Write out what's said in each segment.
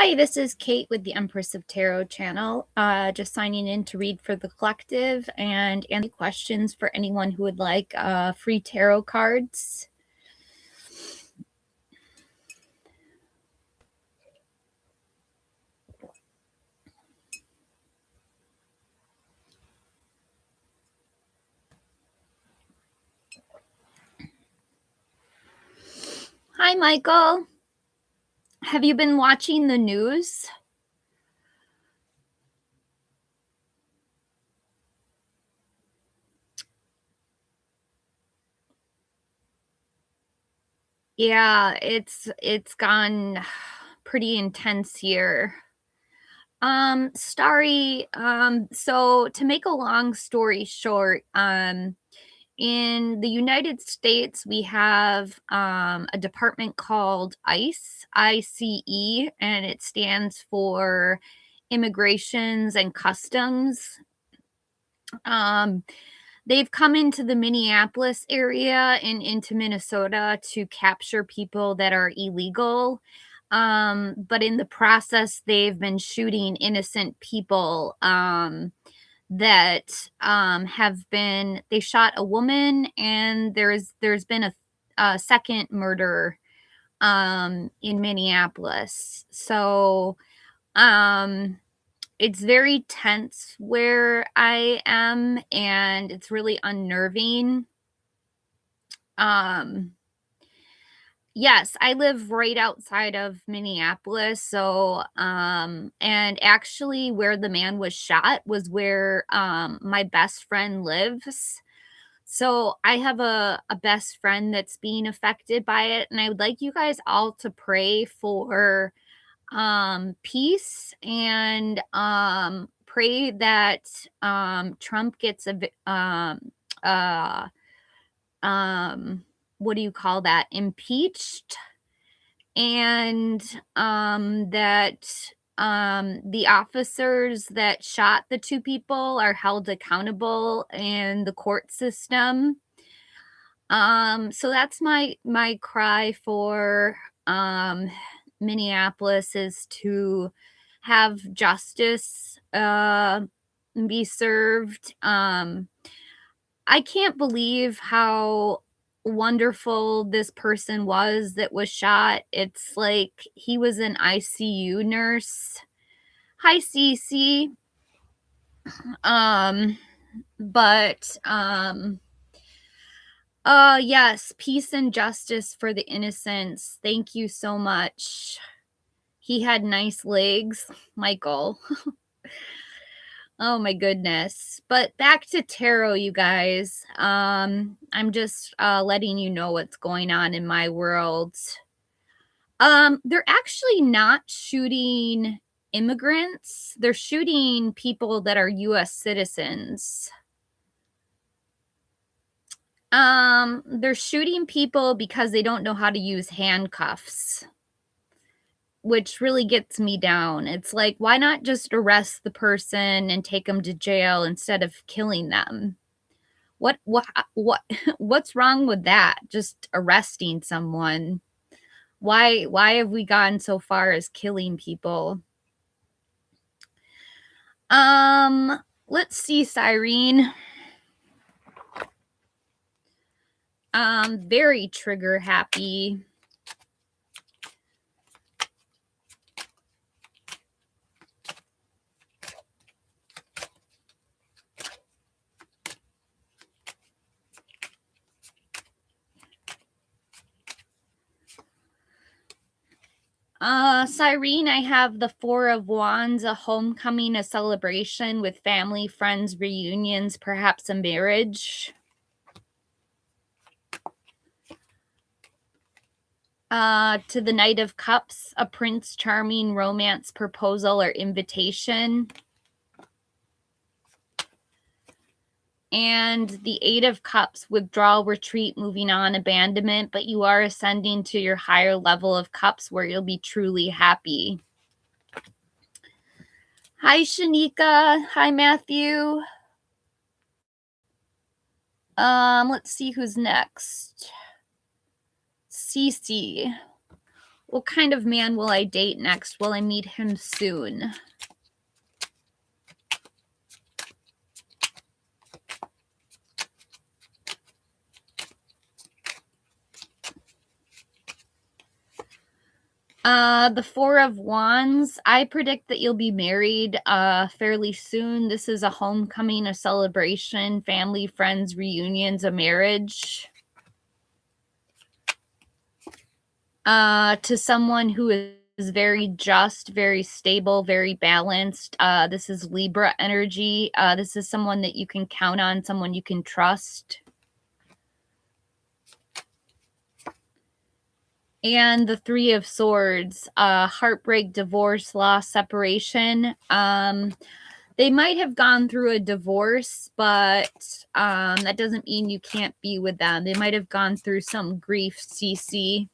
Hi, this is Kate with the Empress of Tarot channel. Just signing in to read for the collective and any questions for anyone who would like free tarot cards. Hi, Michael. Have you been watching the news? Yeah, it's gone pretty intense here. Starry, so to make a long story short, in the United States, we have a department called ICE, ICE, and it stands for Immigrations and Customs. They've come into the Minneapolis area and into Minnesota to capture people that are illegal. But in the process, they've been shooting innocent people that have been. They shot a woman, and there's been a second murder in Minneapolis. So it's very tense where I am, and it's really unnerving. Yes, I live right outside of Minneapolis. So, and actually, where the man was shot was where my best friend lives. So, I have a best friend that's being affected by it, and I would like you guys all to pray for peace and pray that Trump gets uh what do you call that, impeached, and that the officers that shot the two people are held accountable in the court system. So that's my cry for Minneapolis, is to have justice be served. I can't believe how wonderful this person was that was shot. It's like he was an ICU nurse. Hi, Cece. Um, but yes, peace and justice for the innocents. Thank you so much. He had nice legs, Michael. Oh my goodness. But back to tarot, you guys. I'm just letting you know what's going on in my world. They're actually not shooting immigrants. They're shooting people that are US citizens. They're shooting people because they don't know how to use handcuffs, which really gets me down. It's like, why not just arrest the person and take them to jail instead of killing them? What's wrong with that? Just arresting someone. Why have we gotten so far as killing people? Let's see, Cyrene. Very trigger happy. Cyrene, I have the Four of Wands, a homecoming, a celebration with family, friends, reunions, perhaps a marriage. To the Knight of Cups, a Prince Charming, romance, proposal, or invitation. And the Eight of Cups, withdrawal, retreat, moving on, abandonment, but you are ascending to your higher level of cups where you'll be truly happy. Hi, Shanika. Hi, Matthew. Let's see who's next. Cece. What kind of man will I date next? Will I meet him soon? The Four of Wands. I predict that you'll be married fairly soon. This is a homecoming, a celebration, family, friends, reunions, a marriage. To someone who is very just, very stable, very balanced. This is Libra energy. This is someone that you can count on, someone you can trust. And the Three of Swords, heartbreak, divorce, loss, separation. They might have gone through a divorce, but that doesn't mean you can't be with them. They might have gone through some grief, CC.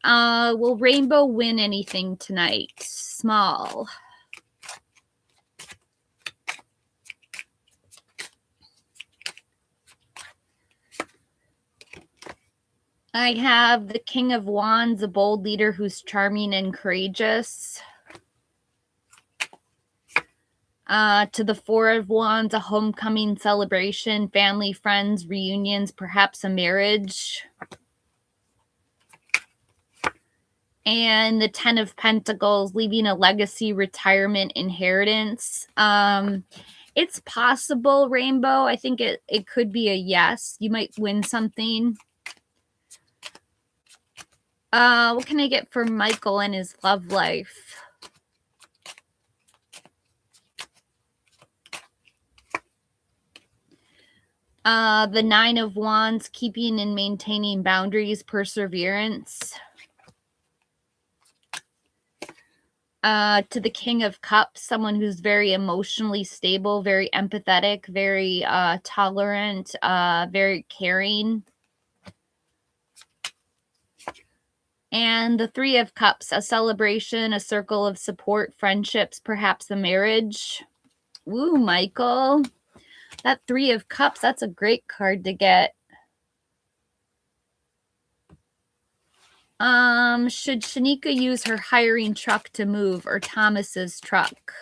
Will Rainbow win anything tonight? Small. I have the King of Wands, a bold leader who's charming and courageous. To the Four of Wands, a homecoming, celebration, family, friends, reunions, perhaps a marriage. And the Ten of Pentacles, leaving a legacy, retirement, inheritance. It's possible, Rainbow. I think it could be a yes. You might win something. What can I get for Michael and his love life? The Nine of Wands, keeping and maintaining boundaries, perseverance. To the King of Cups, someone who's very emotionally stable, very empathetic, very tolerant, very caring. And the Three of Cups, a celebration, a circle of support, friendships, perhaps a marriage. Woo, Michael. That Three of Cups, that's a great card to get. Should Shanika use her hiring truck to move or Thomas's truck?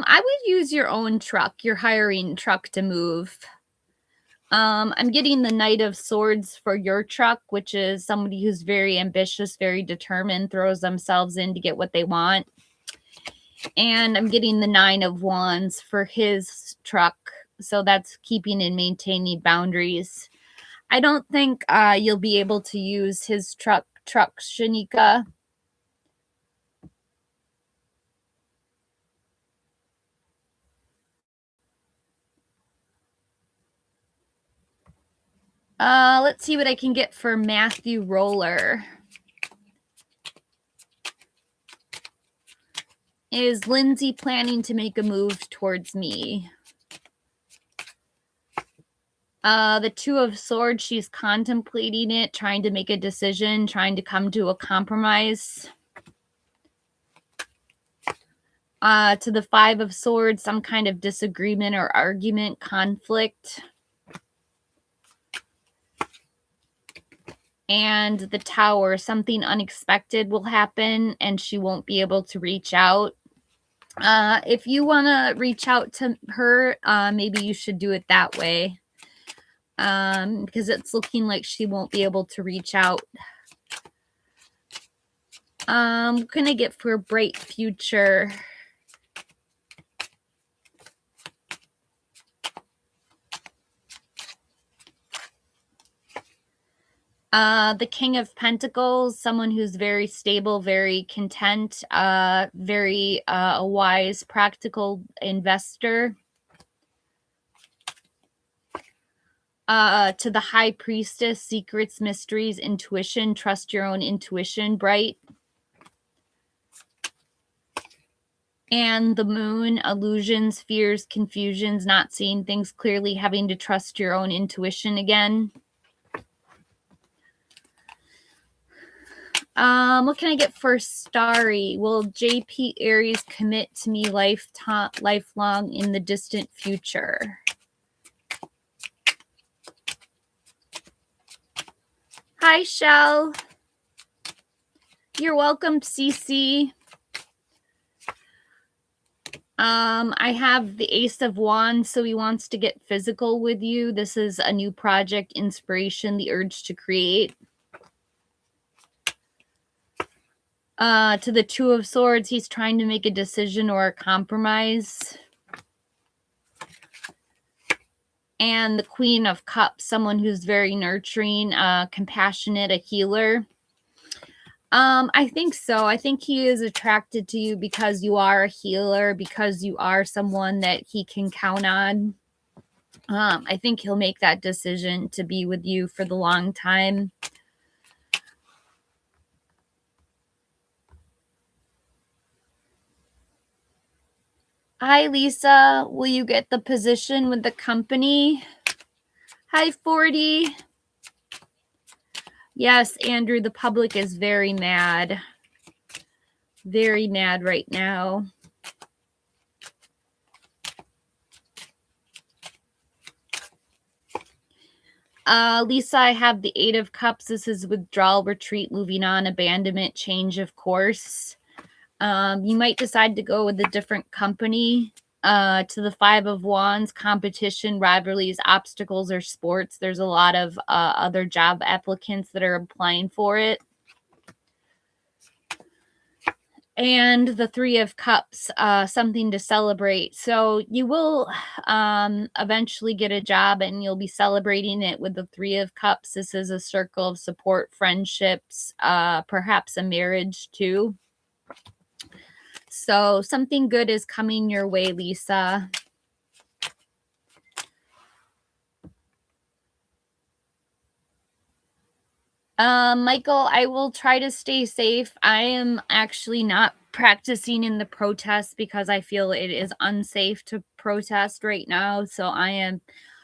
I would use your own truck, your hiring truck to move. I'm getting the Knight of Swords for your truck, which is somebody who's very ambitious, very determined, throws themselves in to get what they want. And I'm getting the Nine of Wands for his truck. So that's keeping and maintaining boundaries. I don't think you'll be able to use his truck, Shanika. Let's see what I can get for Matthew Roller. Is Lindsay planning to make a move towards me? The Two of Swords, she's contemplating it, trying to make a decision, trying to come to a compromise. To the Five of Swords, some kind of disagreement or argument, conflict. And the Tower, something unexpected will happen and she won't be able to reach out. If you want to reach out to her, maybe you should do it that way. Because it's looking like she won't be able to reach out. What can I get for a bright future? The King of Pentacles, someone who's very stable, very content, very a wise, practical investor. To the High Priestess, secrets, mysteries, intuition, trust your own intuition, bright. And the Moon, illusions, fears, confusions, not seeing things clearly, having to trust your own intuition again. What can I get for Starry? Will JP Aries commit to me lifelong in the distant future? Hi, Shell. You're welcome, CC. I have the Ace of Wands, so he wants to get physical with you. This is a new project, inspiration, the urge to create. To the Two of Swords, he's trying to make a decision or a compromise. And the Queen of Cups, someone who's very nurturing, compassionate, a healer. I think so. I think he is attracted to you because you are a healer, because you are someone that he can count on. I think he'll make that decision to be with you for the long time. Hi, Lisa. Will you get the position with the company? Hi, 40. Yes, Andrew, the public is very mad. Very mad right now. Lisa, I have the Eight of Cups. This is withdrawal, retreat, moving on, abandonment, change of course. You might decide to go with a different company. To the Five of Wands, competition, rivalries, obstacles, or sports. There's a lot of other job applicants that are applying for it. And the Three of Cups, something to celebrate. So you will eventually get a job and you'll be celebrating it with the Three of Cups. This is a circle of support, friendships, perhaps a marriage too. So something good is coming your way, Lisa. Michael, I will try to stay safe. I am actually not practicing in the protest because I feel it is unsafe to protest right now. So I am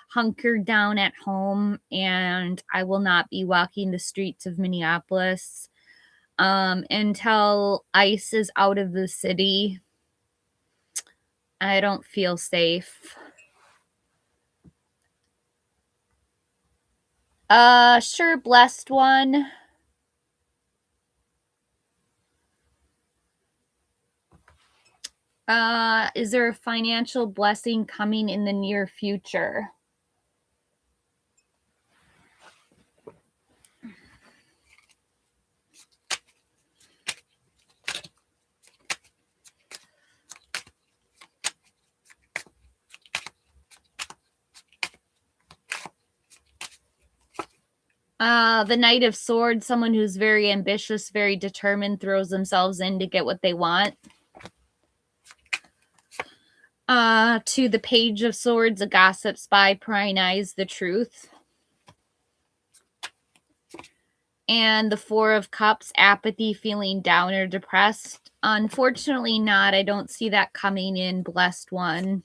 hunkered down at home and I will not be walking the streets of Minneapolis until ICE is out of the city. I don't feel safe. Sure, blessed one. Is there a financial blessing coming in the near future? The Knight of Swords, someone who's very ambitious, very determined, throws themselves in to get what they want. To the Page of Swords, a gossip, spy, prying eyes, the truth. And the Four of Cups, apathy, feeling down or depressed. Unfortunately not. I don't see that coming in, blessed one.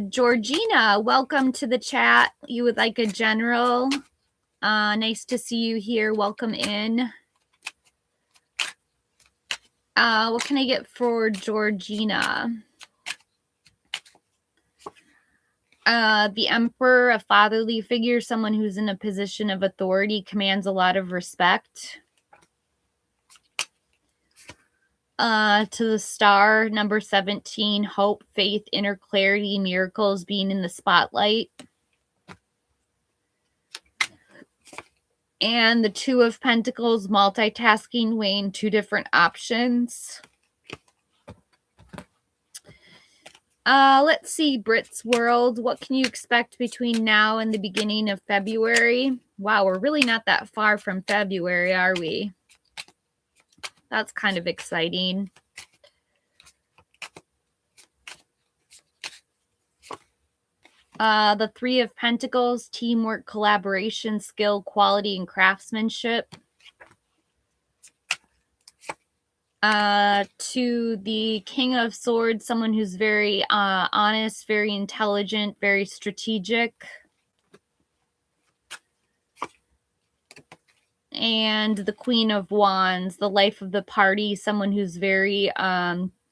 Georgina, welcome to the chat. You would like a general. Nice to see you here. Welcome in. What can I get for Georgina? The Emperor, a fatherly figure, someone who's in a position of authority, commands a lot of respect. To the Star, number 17, hope, faith, inner clarity, miracles, being in the spotlight. And the Two of Pentacles, multitasking, weighing two different options. Let's see, Brit's World. What can you expect between now and the beginning of February? Wow, we're really not that far from February, are we? That's kind of exciting. The Three of Pentacles, teamwork, collaboration, skill, quality, and craftsmanship. To the King of Swords, someone who's very honest, very intelligent, very strategic. And the Queen of Wands, the life of the party, someone who's very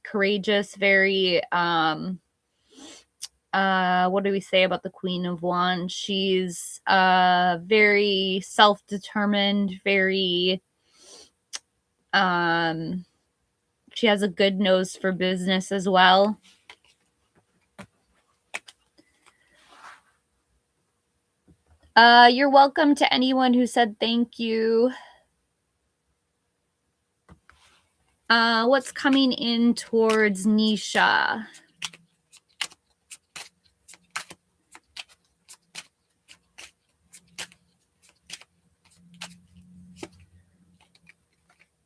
courageous, very what do we say about the Queen of Wands? She's very self-determined, very she has a good nose for business as well. You're welcome to anyone who said thank you. What's coming in towards Nisha?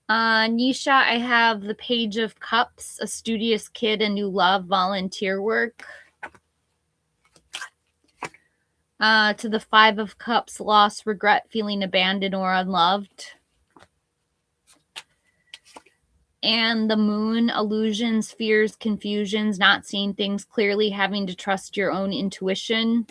Nisha, I have the Page of Cups, a studious kid, a new love, volunteer work. To the Five of Cups, loss, regret, feeling abandoned or unloved. And the Moon, illusions, fears, confusions, not seeing things clearly, having to trust your own intuition.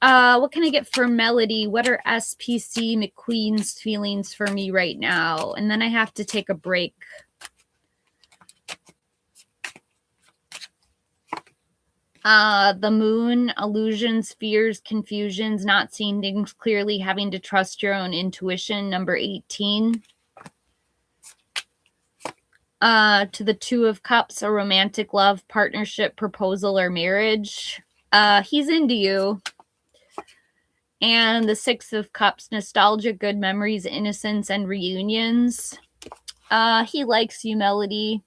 What can I get for Melody? What are SPC McQueen's feelings for me right now? And then I have to take a break. The Moon, illusions, fears, confusions, not seeing things clearly, having to trust your own intuition, number 18. To the Two of Cups, a romantic love, partnership, proposal, or marriage. He's into you. And the Six of Cups, nostalgia, good memories, innocence, and reunions. He likes you, Melody.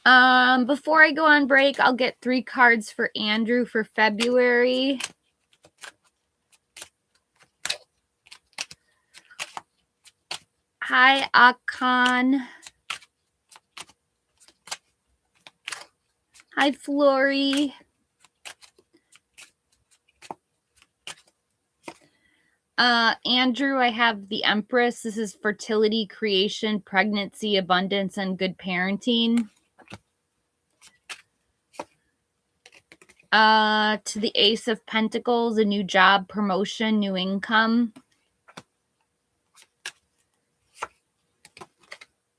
Before I go on break, I'll get 3 cards for Andrew for February. Hi, Akan. Hi, Flory. Andrew, I have the Empress. This is fertility, creation, pregnancy, abundance, and good parenting. To the Ace of Pentacles, a new job, promotion, new income.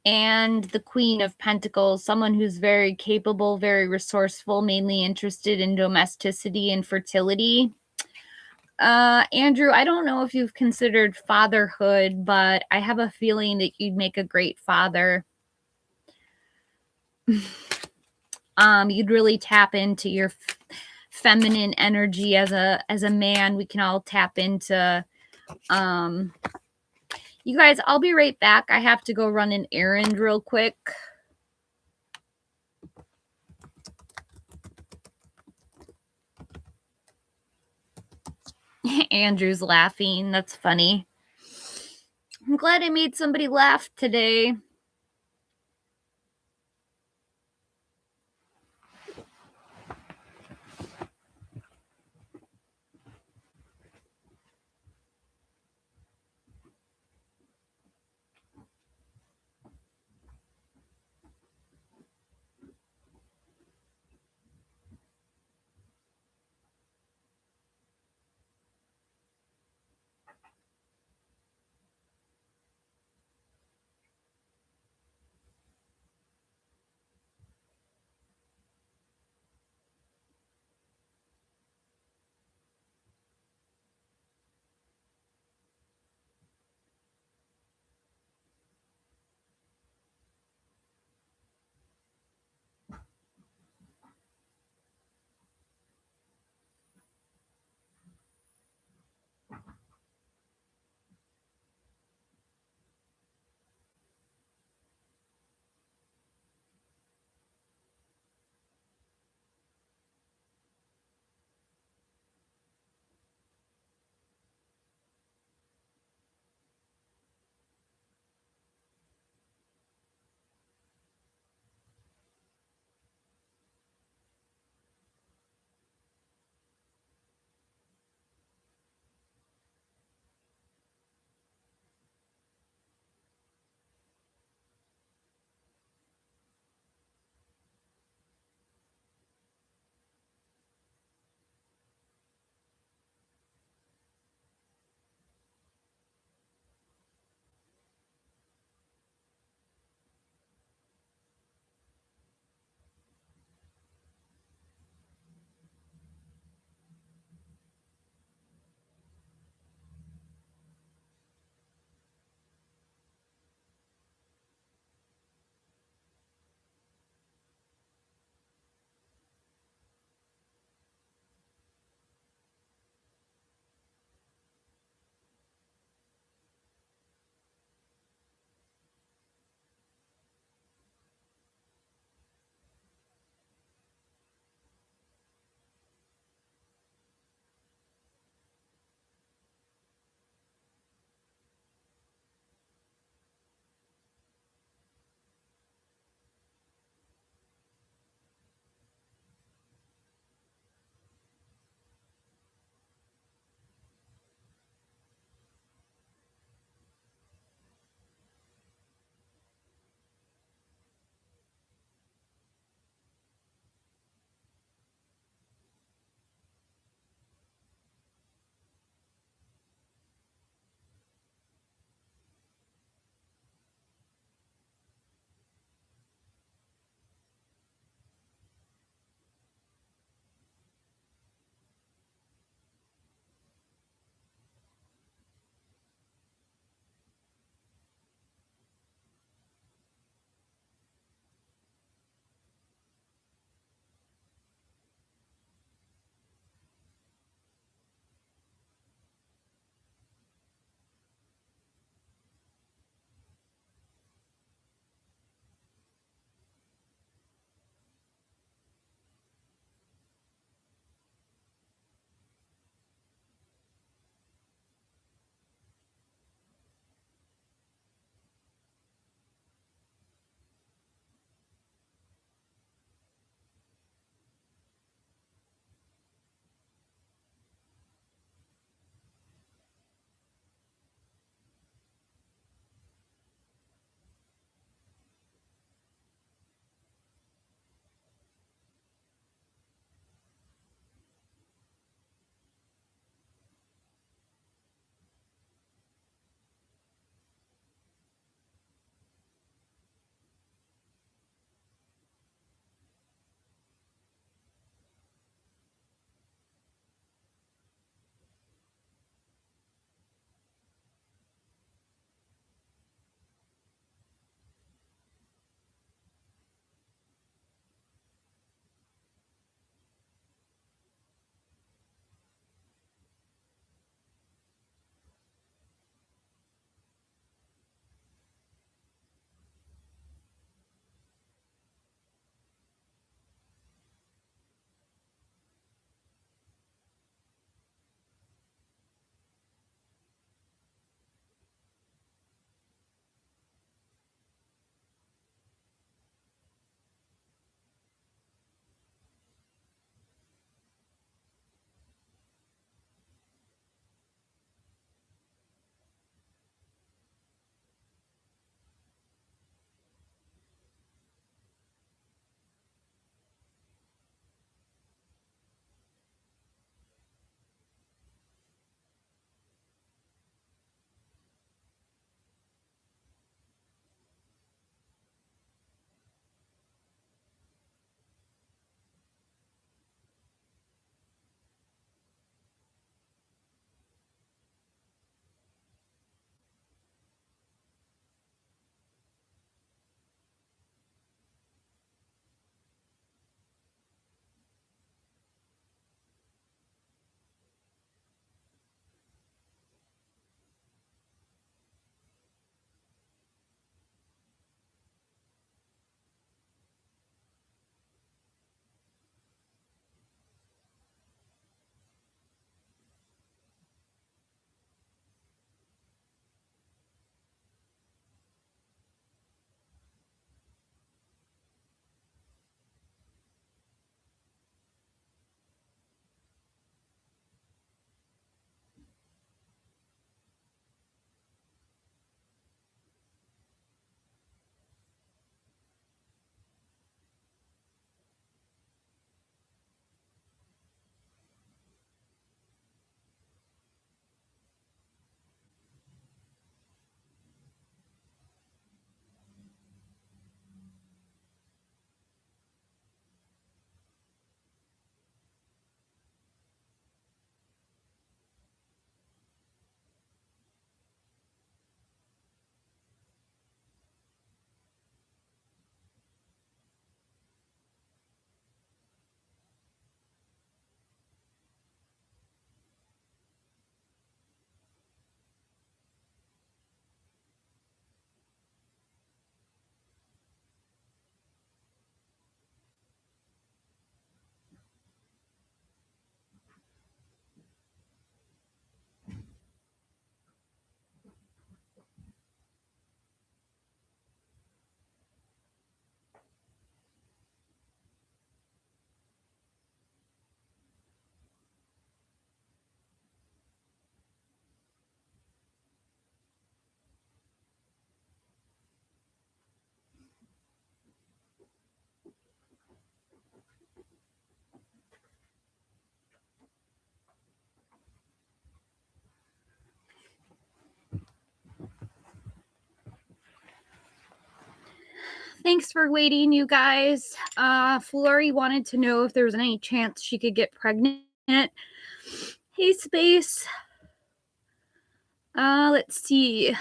And the Queen of Pentacles, someone who's very capable, very resourceful, mainly interested in domesticity and fertility. Andrew, I don't know if you've considered fatherhood, but I have a feeling that you'd make a great father. You'd really tap into your feminine energy as a man. We can all tap into you guys. I'll be right back. I have to go run an errand real quick. Andrew's laughing. That's funny. I'm glad I made somebody laugh today. Thanks for waiting, you guys. Flori wanted to know if there was any chance she could get pregnant. Hey, Space. Let's see.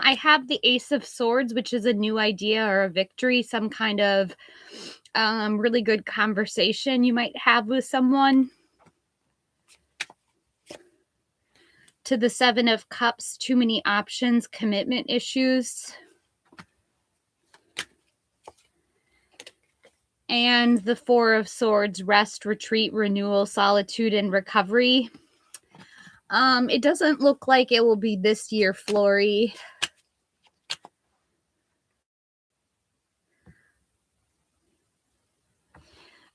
I have the Ace of Swords, which is a new idea or a victory, some kind of really good conversation you might have with someone. To the Seven of Cups, too many options, commitment issues. And the Four of Swords, rest, retreat, renewal, solitude, and recovery. It doesn't look like it will be this year, Flori.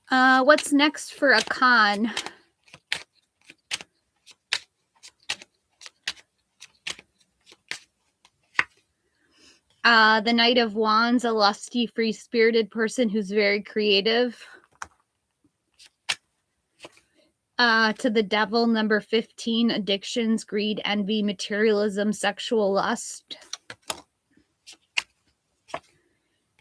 What's next for a con? The Knight of Wands, a lusty, free-spirited person who's very creative. To the Devil, number 15, addictions, greed, envy, materialism, sexual lust.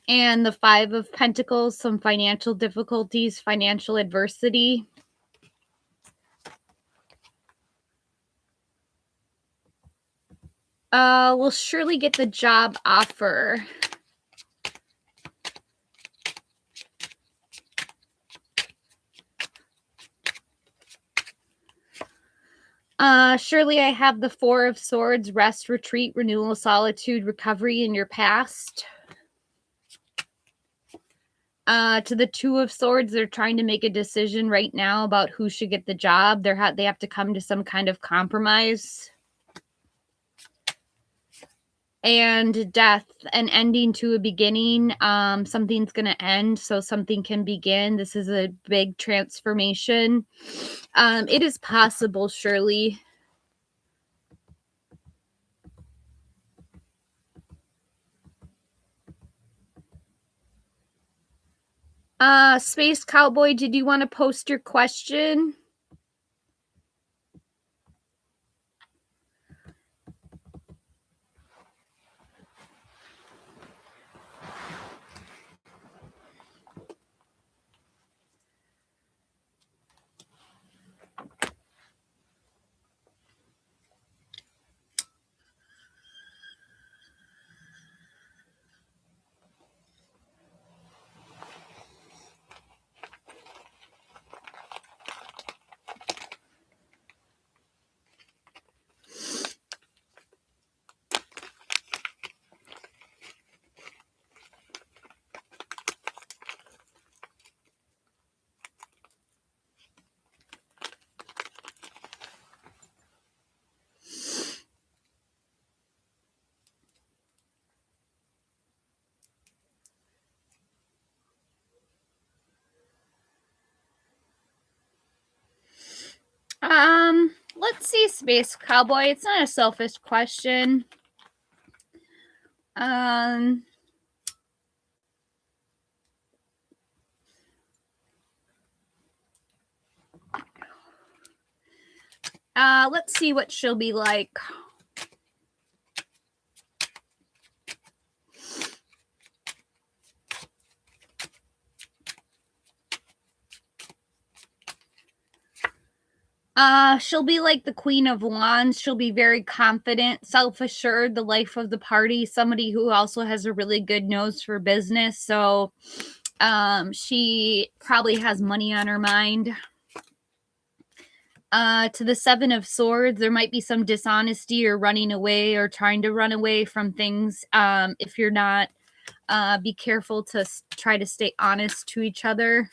And the Five of Pentacles, some financial difficulties, financial adversity. We'll surely get the job offer. Surely I have the Four of Swords, rest, retreat, renewal, solitude, recovery in your past. To the Two of Swords, they're trying to make a decision right now about who should get the job. They have to come to some kind of compromise. And Death, an ending to a beginning. Something's going to end, so something can begin. This is a big transformation. It is possible, surely. Space Cowboy, did you want to post your question? Let's see, Space Cowboy. It's not a selfish question. Let's see what she'll be like. She'll be like the Queen of Wands. She'll be very confident, self-assured, the life of the party, somebody who also has a really good nose for business. So, she probably has money on her mind. To the Seven of Swords, there might be some dishonesty or running away or trying to run away from things. If you're not, be careful to try to stay honest to each other.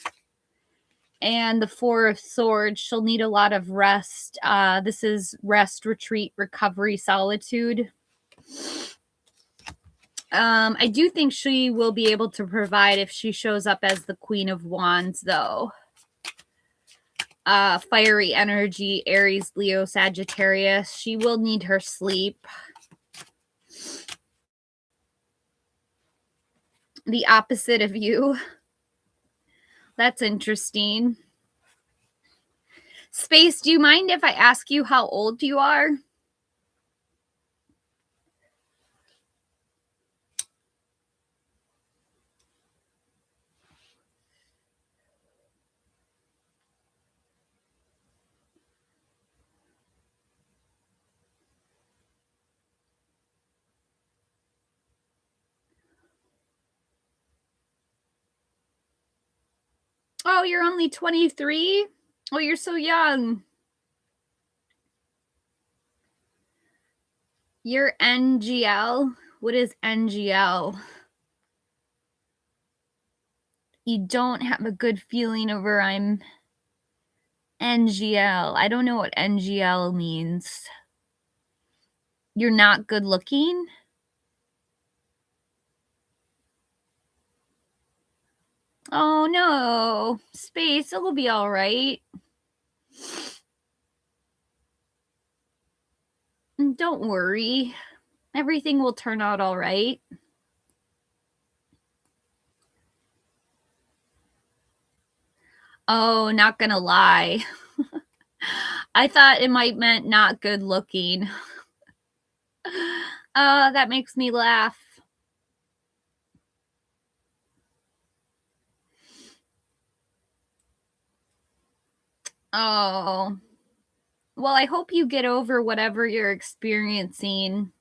And the Four of Swords, she'll need a lot of rest. This is rest, retreat, recovery, solitude. I do think she will be able to provide if she shows up as the Queen of Wands, though. fiery energy, Aries, Leo, Sagittarius. She will need her sleep. The opposite of you. That's interesting. Space, do you mind if I ask you how old you are? Oh, you're only 23? Oh, you're so young. You're NGL. What is NGL? You don't have a good feeling over I'm NGL. I don't know what NGL means. You're not good looking? Oh no. Space, it'll be all right. Don't worry. Everything will turn out all right. Oh, not gonna lie. I thought it might meant not good looking. That makes me laugh. Oh. Well, I hope you get over whatever you're experiencing.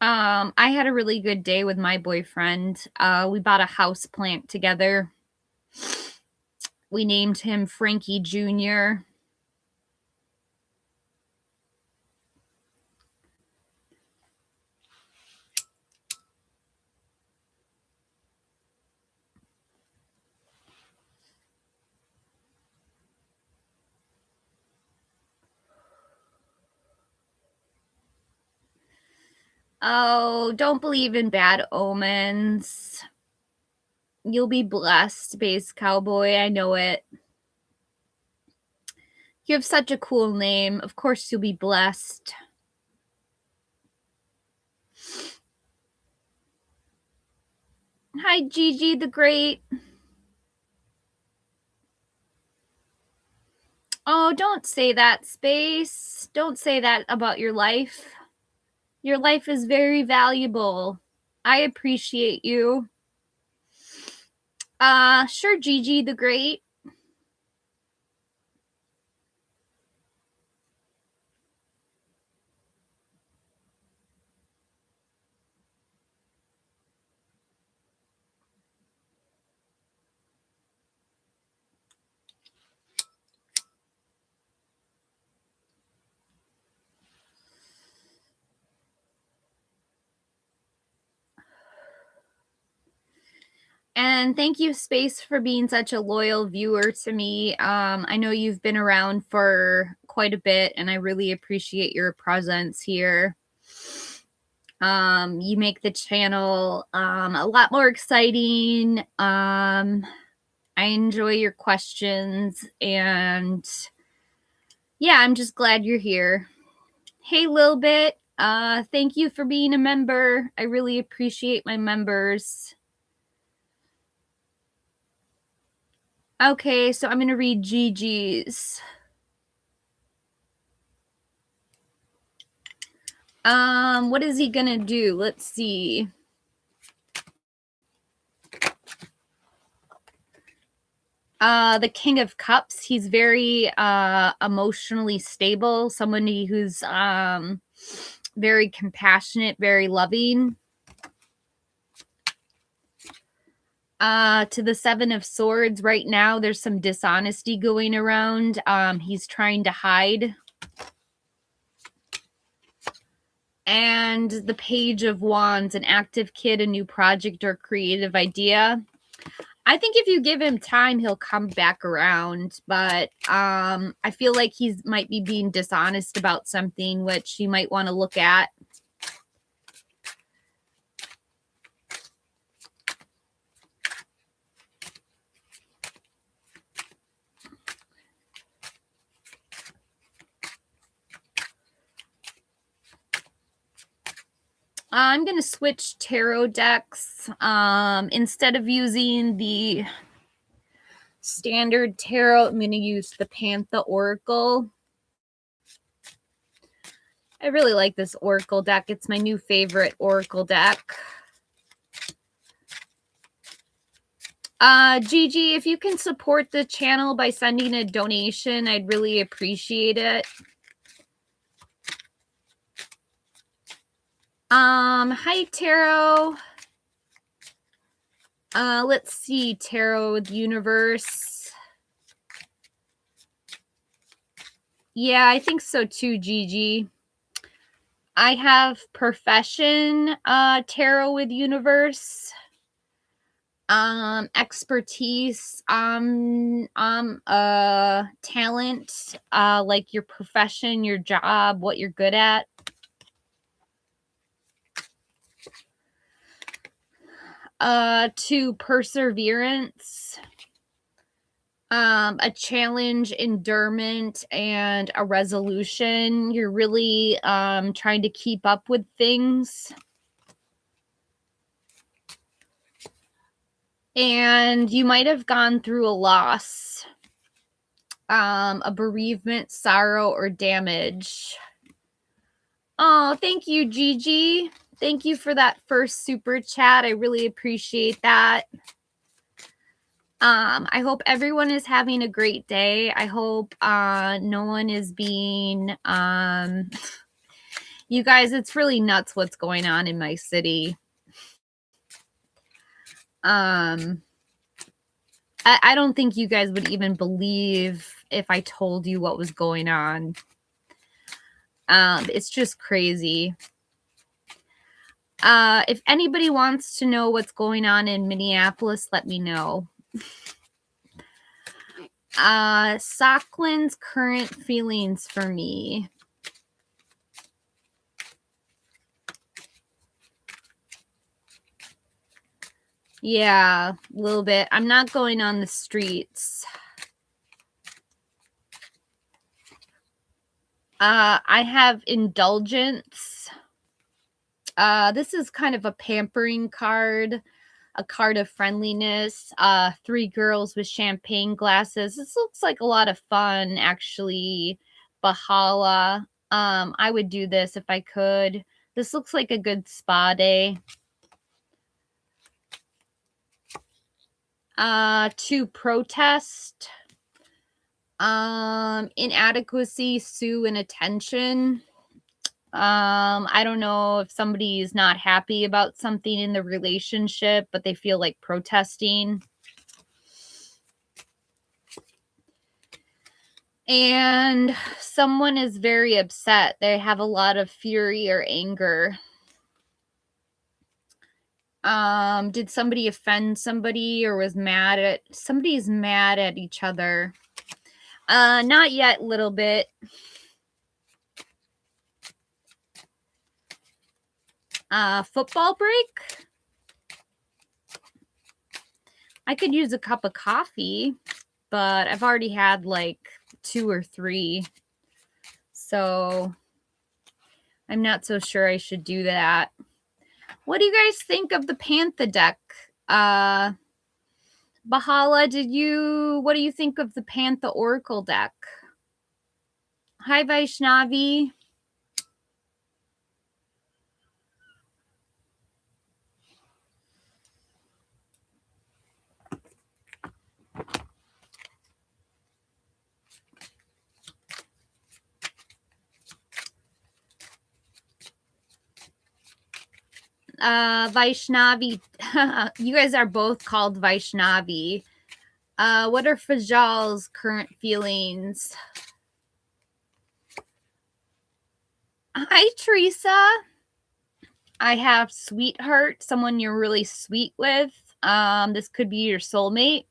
I had a really good day with my boyfriend. We bought a house plant together. We named him Frankie Jr. Oh, don't believe in bad omens. You'll be blessed, Space Cowboy. I know it. You have such a cool name. Of course you'll be blessed. Hi, Gigi the Great. Oh, don't say that, Space. Don't say that about your life. Your life is very valuable. I appreciate you. Sure, Gigi the Great. And thank you, Space, for being such a loyal viewer to me. I know you've been around for quite a bit, and I really appreciate your presence here. You make the channel a lot more exciting. I enjoy your questions, and yeah, I'm just glad you're here. Hey, Lil Bit, thank you for being a member. I really appreciate my members. Okay, so I'm going to read Gigi's. What is he going to do? Let's see. The King of Cups. He's very emotionally stable. Somebody who's very compassionate, very loving. To the Seven of Swords, right now there's some dishonesty going around. He's trying to hide. And the Page of Wands, an active kid, a new project or creative idea. I think if you give him time, he'll come back around. But I feel like he might be being dishonest about something, which you might want to look at. I'm going to switch tarot decks. Instead of using the standard tarot, I'm going to use the Panther Oracle. I really like this Oracle deck. It's my new favorite Oracle deck. Gigi, if you can support the channel by sending a donation, I'd really appreciate it. Hi, Tarot. Let's see, Tarot with Universe. Yeah, I think so too, Gigi. I have Profession, Tarot with Universe. Expertise, talent, like your profession, your job, what you're good at. To Perseverance, a challenge, endurance, and a resolution. You're really trying to keep up with things. And you might have gone through a loss, a bereavement, sorrow, or damage. Oh, thank you, Gigi. Thank you for that first super chat. I really appreciate that. I hope everyone is having a great day. I hope no one is being you guys, it's really nuts what's going on in my city. I don't think you guys would even believe if I told you what was going on. It's just crazy. If anybody wants to know what's going on in Minneapolis, let me know. Socklin's current feelings for me. Yeah, a little bit. I'm not going on the streets. I have Indulgence. This is kind of a pampering card, a card of friendliness. 3 girls with champagne glasses. This looks like a lot of fun, actually. Bahala. I would do this if I could. This looks like a good spa day. To Protest. Inadequacy, sue, and attention. I don't know if somebody is not happy about something in the relationship, but they feel like protesting. And someone is very upset. They have a lot of fury or anger. Did somebody offend somebody or was mad at somebody's mad at each other? Not yet, little bit. Football break. I could use a cup of coffee, but I've already had like 2 or 3. So I'm not so sure I should do that. What do you guys think of the Panther deck? Bahala, what do you think of the Panther Oracle deck? Hi, Vaishnavi. Vaishnavi, you guys are both called Vaishnavi. What are Fajal's current feelings? Hi, Teresa. I have Sweetheart, someone you're really sweet with. This could be your soulmate.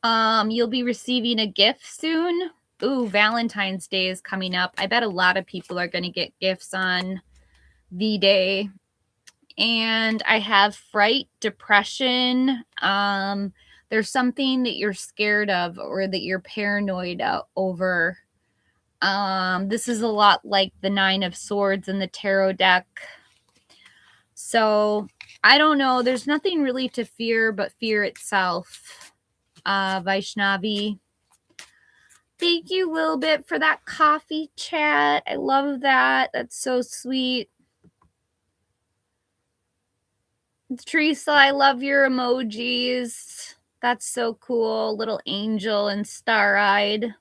You'll be receiving a gift soon. Ooh, Valentine's Day is coming up. I bet a lot of people are going to get gifts on V-Day. And I have fright, depression. There's something that you're scared of or that you're paranoid over. This is a lot like the Nine of Swords in the tarot deck. So I don't know. There's nothing really to fear but fear itself. Vaishnavi. Thank you a little bit for that coffee chat. I love that. That's so sweet. Teresa, I love your emojis. That's so cool. Little angel and star-eyed.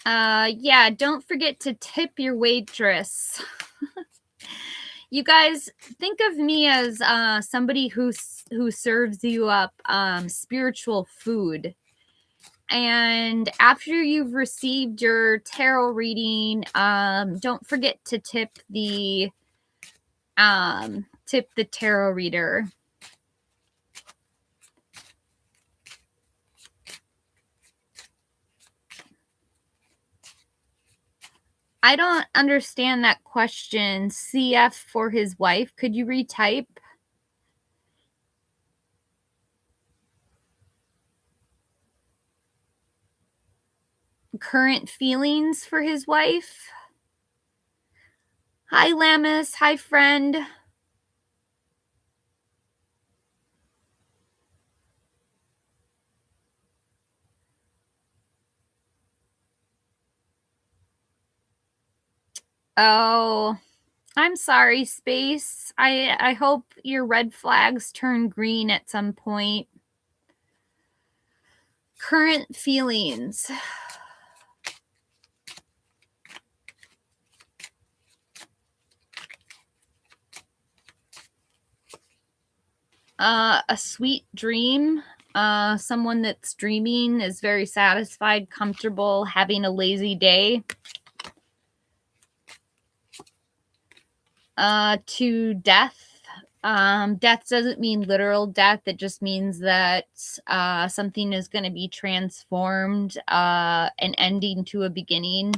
Yeah, don't forget to tip your waitress. You guys, think of me as somebody who serves you up spiritual food. And after you've received your tarot reading, don't forget to tip the tarot reader. I don't understand that question. CF for his wife. Could you retype? Current feelings for his wife. Hi, Lamus. Hi, friend. Oh, I'm sorry, Space. I hope your red flags turn green at some point. Current feelings. A sweet dream. Someone that's dreaming is very satisfied, comfortable, having a lazy day. To death. Death doesn't mean literal death. It just means that something is going to be transformed, an ending to a beginning.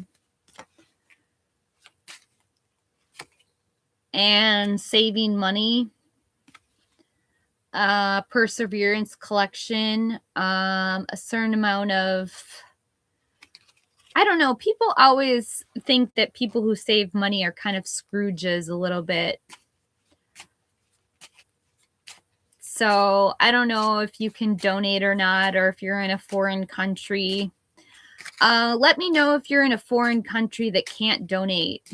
And saving money. Perseverance collection. A certain amount of... I don't know. People always think that people who save money are kind of Scrooges a little bit. So I don't know if you can donate or not, or if you're in a foreign country. Let me know if you're in a foreign country that can't donate.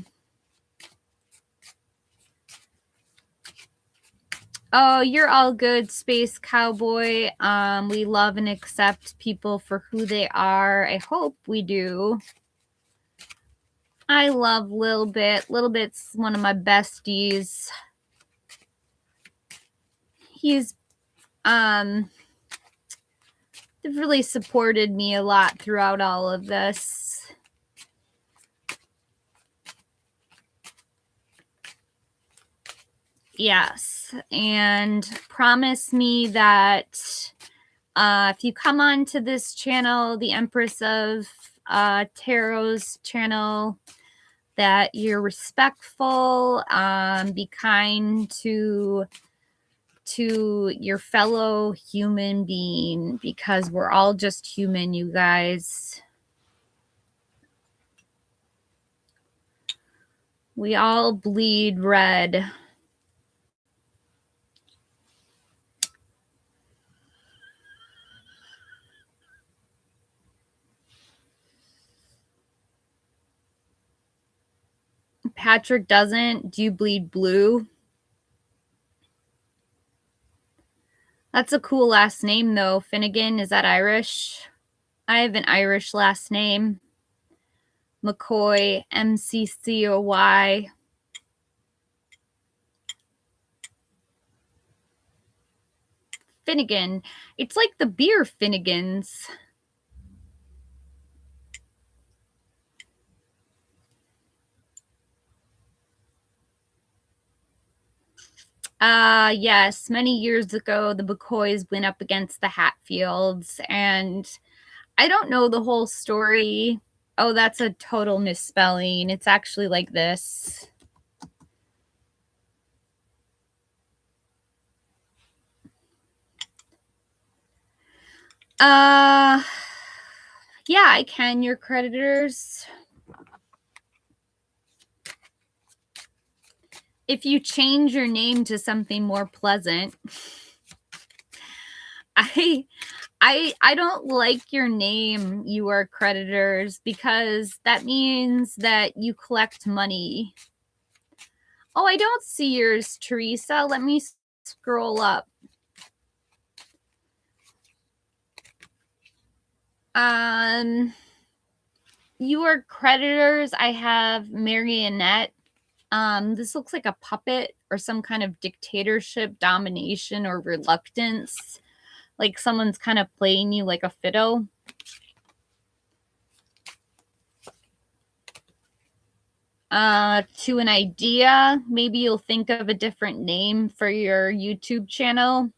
Oh, you're all good, Space Cowboy. We love and accept people for who they are. I hope we do. I love Lil Bit. Lil Bit's one of my besties. He's really supported me a lot throughout all of this. Yes, and promise me that if you come on to this channel, the Empress of Tarot's channel, that you're respectful, be kind to your fellow human being, because we're all just human, you guys. We all bleed red. Patrick doesn't. Do you bleed blue? That's a cool last name, though. Finnegan, is that Irish? I have an Irish last name. McCoy, McCoy. Finnegan. It's like the beer Finnegans. Yes, many years ago, the McCoys went up against the Hatfields, and I don't know the whole story. Oh, that's a total misspelling. It's actually like this. Yeah, I can. Your creditors. If you change your name to something more pleasant, I don't like your name, you are creditors, because that means that you collect money. Oh, I don't see yours, Teresa. Let me scroll up. You are creditors. I have Marionette. This looks like a puppet or some kind of dictatorship, domination, or reluctance. Like someone's kind of playing you like a fiddle. To an idea. Maybe you'll think of a different name for your YouTube channel.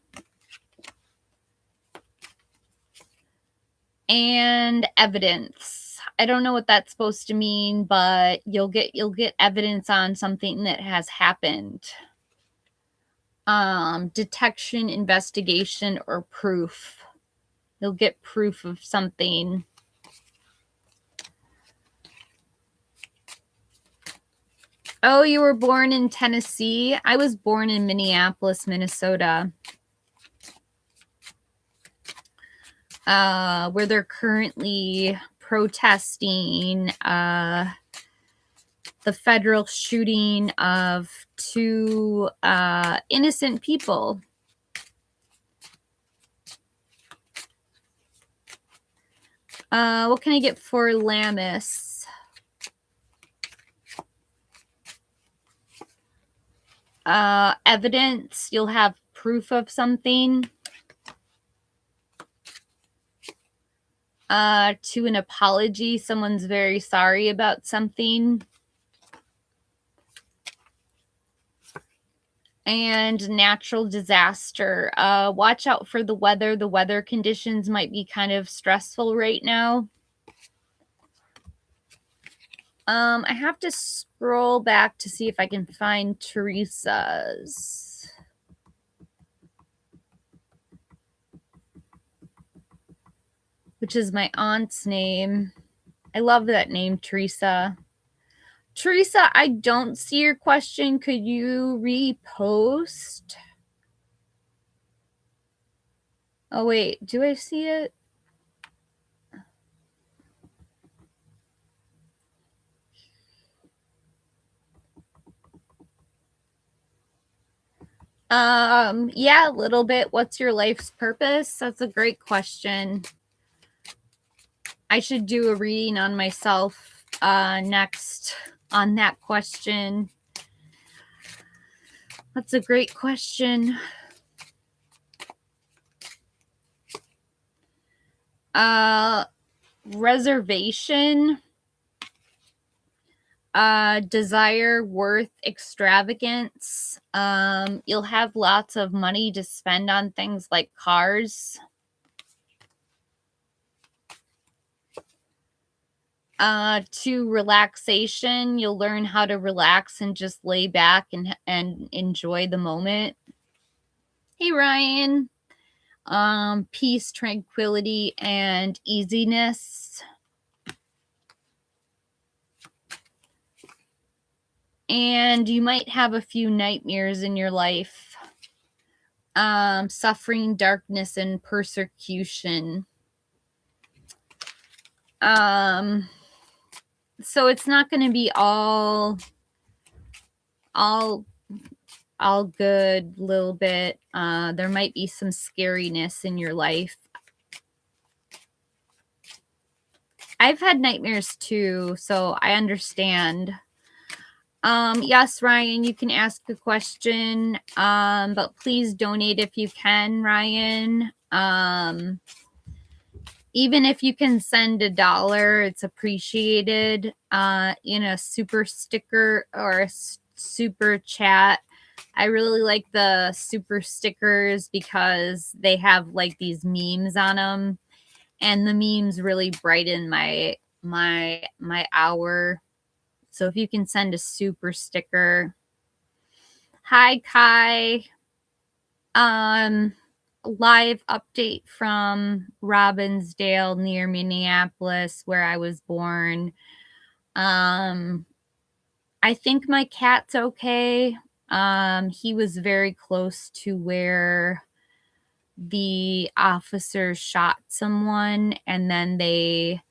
And evidence. I don't know what that's supposed to mean, but you'll get evidence on something that has happened. Detection, investigation, or proof. You'll get proof of something. Oh, you were born in Tennessee? I was born in Minneapolis, Minnesota. Where they're currently protesting the federal shooting of 2 innocent people. What can I get for Lamis? Evidence. You'll have proof of something. To an apology. Someone's very sorry about something. And natural disaster. Watch out for the weather. The weather conditions might be kind of stressful right now. I have to scroll back to see if I can find Teresa's. Which is my aunt's name. I love that name, Teresa. Teresa, I don't see your question. Could you repost? Oh, wait. Do I see it? Yeah, a little bit. What's your life's purpose? That's a great question. I should do a reading on myself next on that question. That's a great question. Reservation. Desire, worth, extravagance. You'll have lots of money to spend on things like cars. To relaxation, you'll learn how to relax and just lay back and enjoy the moment. Hey, Ryan. Peace, tranquility, and easiness. And you might have a few nightmares in your life. Suffering, darkness, and persecution. So it's not going to be all good, little bit. There might be some scariness in your life. I've had nightmares too, so I understand. Yes, Ryan, you can ask a question, but please donate if you can, Ryan. Even if you can send $1, it's appreciated. In a super sticker or a super chat. I really like the super stickers because they have like these memes on them, and the memes really brighten my hour. So if you can send a super sticker. Hi, Kai. live update from Robbinsdale near Minneapolis, where I was born. I think my cat's okay. He was very close to where the officers shot someone, and then they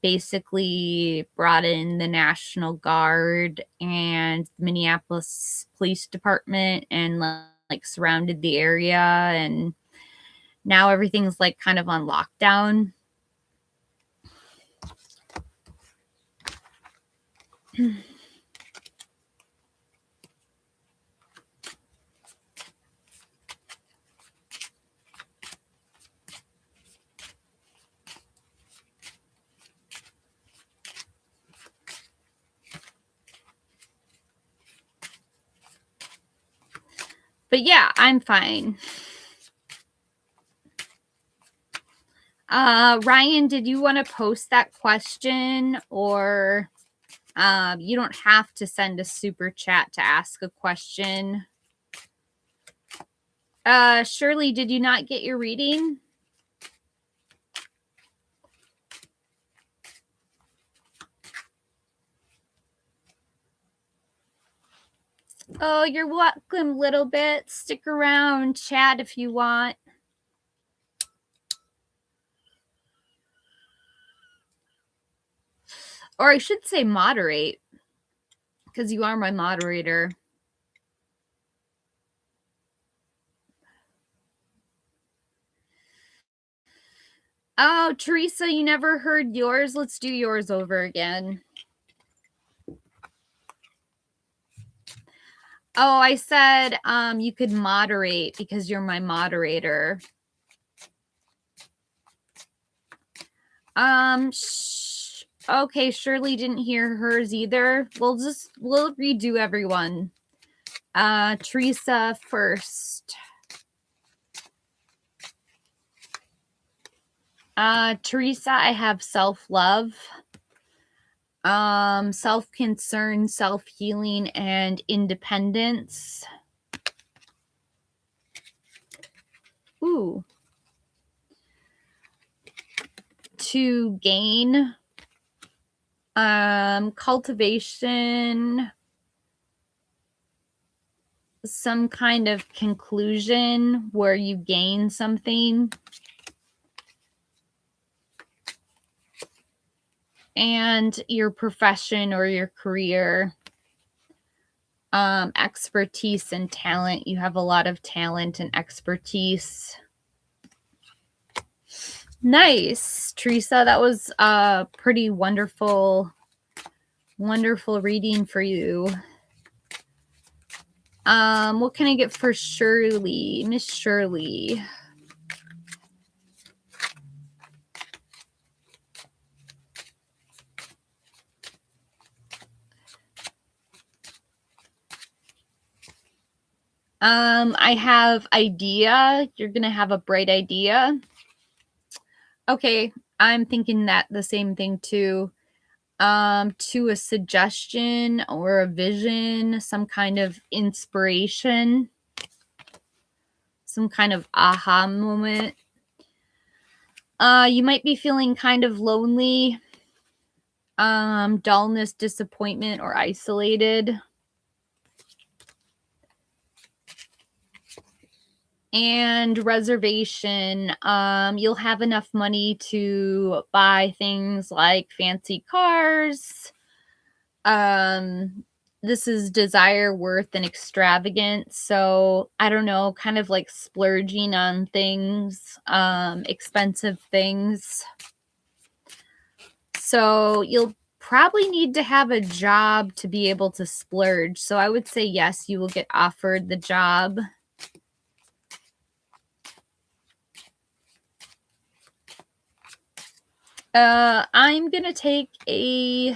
basically brought in the National Guard and Minneapolis Police Department and like surrounded the area, and now everything's like kind of on lockdown. But yeah, I'm fine. Ryan, did you want to post that question, or you don't have to send a super chat to ask a question? Shirley, did you not get your reading? Oh, you're welcome, little bit. Stick around, chat if you want. Or I should say moderate, because you are my moderator. Oh, Teresa, you never heard yours? Let's do yours over again. Oh, I said you could moderate because you're my moderator. Okay, Shirley didn't hear hers either. We'll redo everyone. Teresa first. Teresa, I have self-love, self-concern, self-healing, and independence. Ooh. To gain, cultivation, some kind of conclusion where you gain something, and your profession or your career, expertise and talent. You have a lot of talent and expertise. Nice, Teresa. That was a pretty wonderful reading for you. What can I get for Shirley? Miss Shirley. I have idea. You're gonna have a bright idea. Okay, I'm thinking that the same thing too. To a suggestion or a vision, some kind of inspiration, some kind of aha moment. You might be feeling kind of lonely, dullness, disappointment, or isolated. And reservation, you'll have enough money to buy things like fancy cars. This is desire, worth, and extravagant. So I don't know, kind of like splurging on things, expensive things. So you'll probably need to have a job to be able to splurge. So I would say yes, you will get offered the job. I'm gonna take a...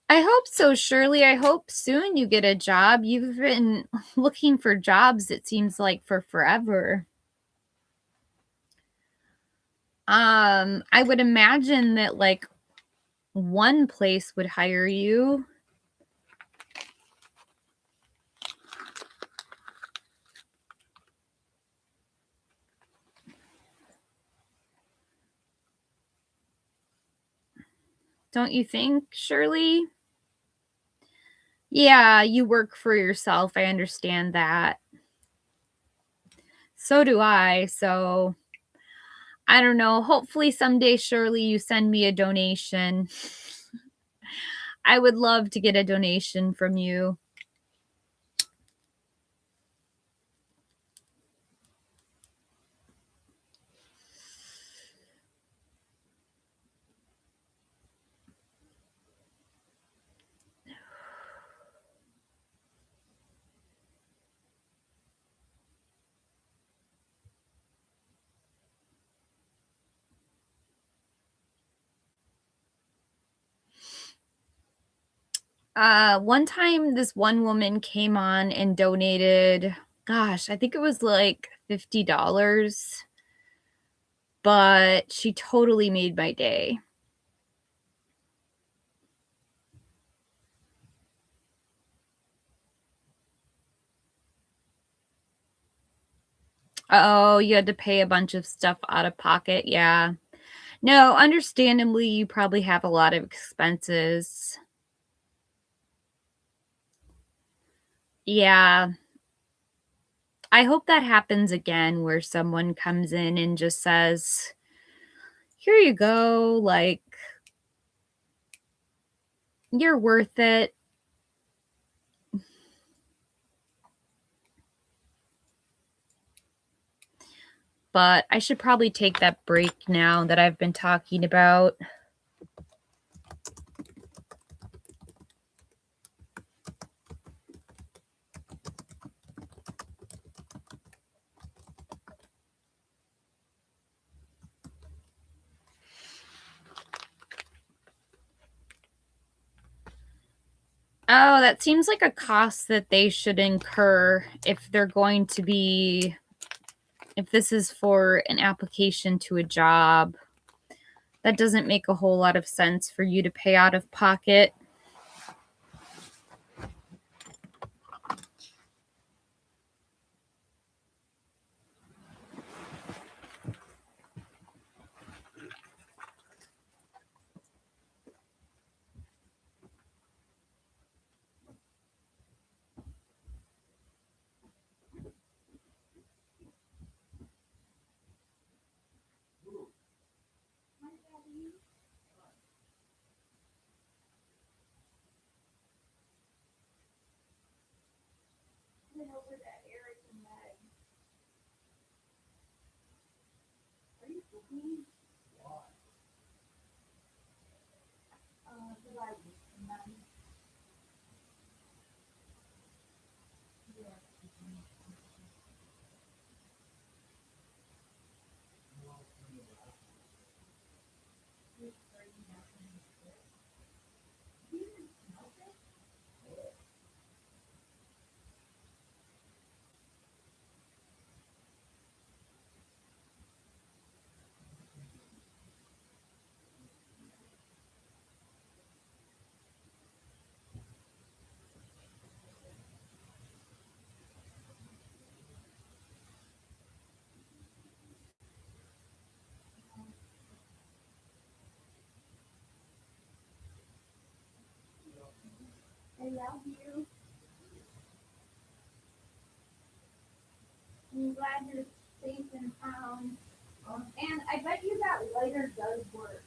I hope so, Shirley. I hope soon you get a job. You've been looking for jobs, it seems like, for forever. I would imagine that like one place would hire you. Don't you think, Shirley? Yeah, you work for yourself. I understand that. So do I. So I don't know. Hopefully someday, Shirley, you send me a donation. I would love to get a donation from you. One time this one woman came on and donated, gosh, I think it was like $50, but she totally made my day. Oh, you had to pay a bunch of stuff out of pocket. Yeah. No, understandably, you probably have a lot of expenses. Yeah. I hope that happens again where someone comes in and just says, here you go. Like, you're worth it. But I should probably take that break now that I've been talking about. Oh, that seems like a cost that they should incur if they're going to be, if this is for an application to a job. That doesn't make a whole lot of sense for you to pay out of pocket. I love you. I'm glad you're safe and sound. And I bet you that lighter does work.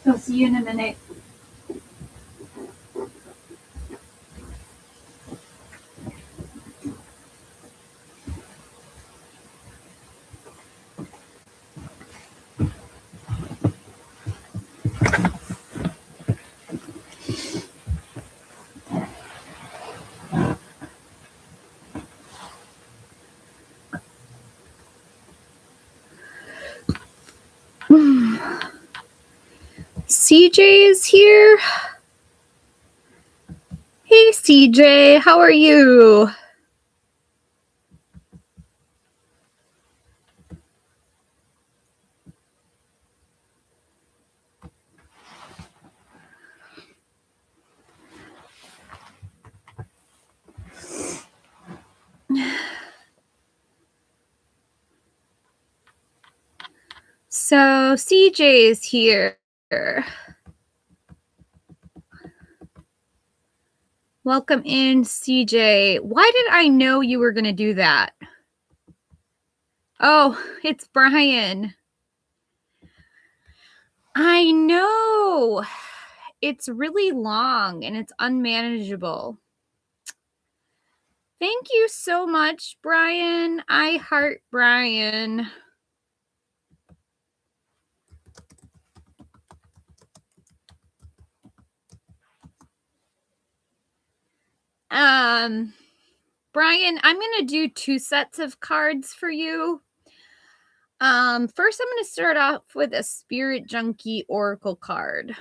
I'll see you in a minute. CJ is here. Hey, CJ, how are you? So, CJ is here. Welcome in, CJ. Why did I know you were going to do that? Oh, it's Brian. I know. It's really long and it's unmanageable. Thank you so much, Brian. I heart Brian. Brian, I'm going to do 2 sets of cards for you. First, I'm going to start off with a Spirit Junkie Oracle card.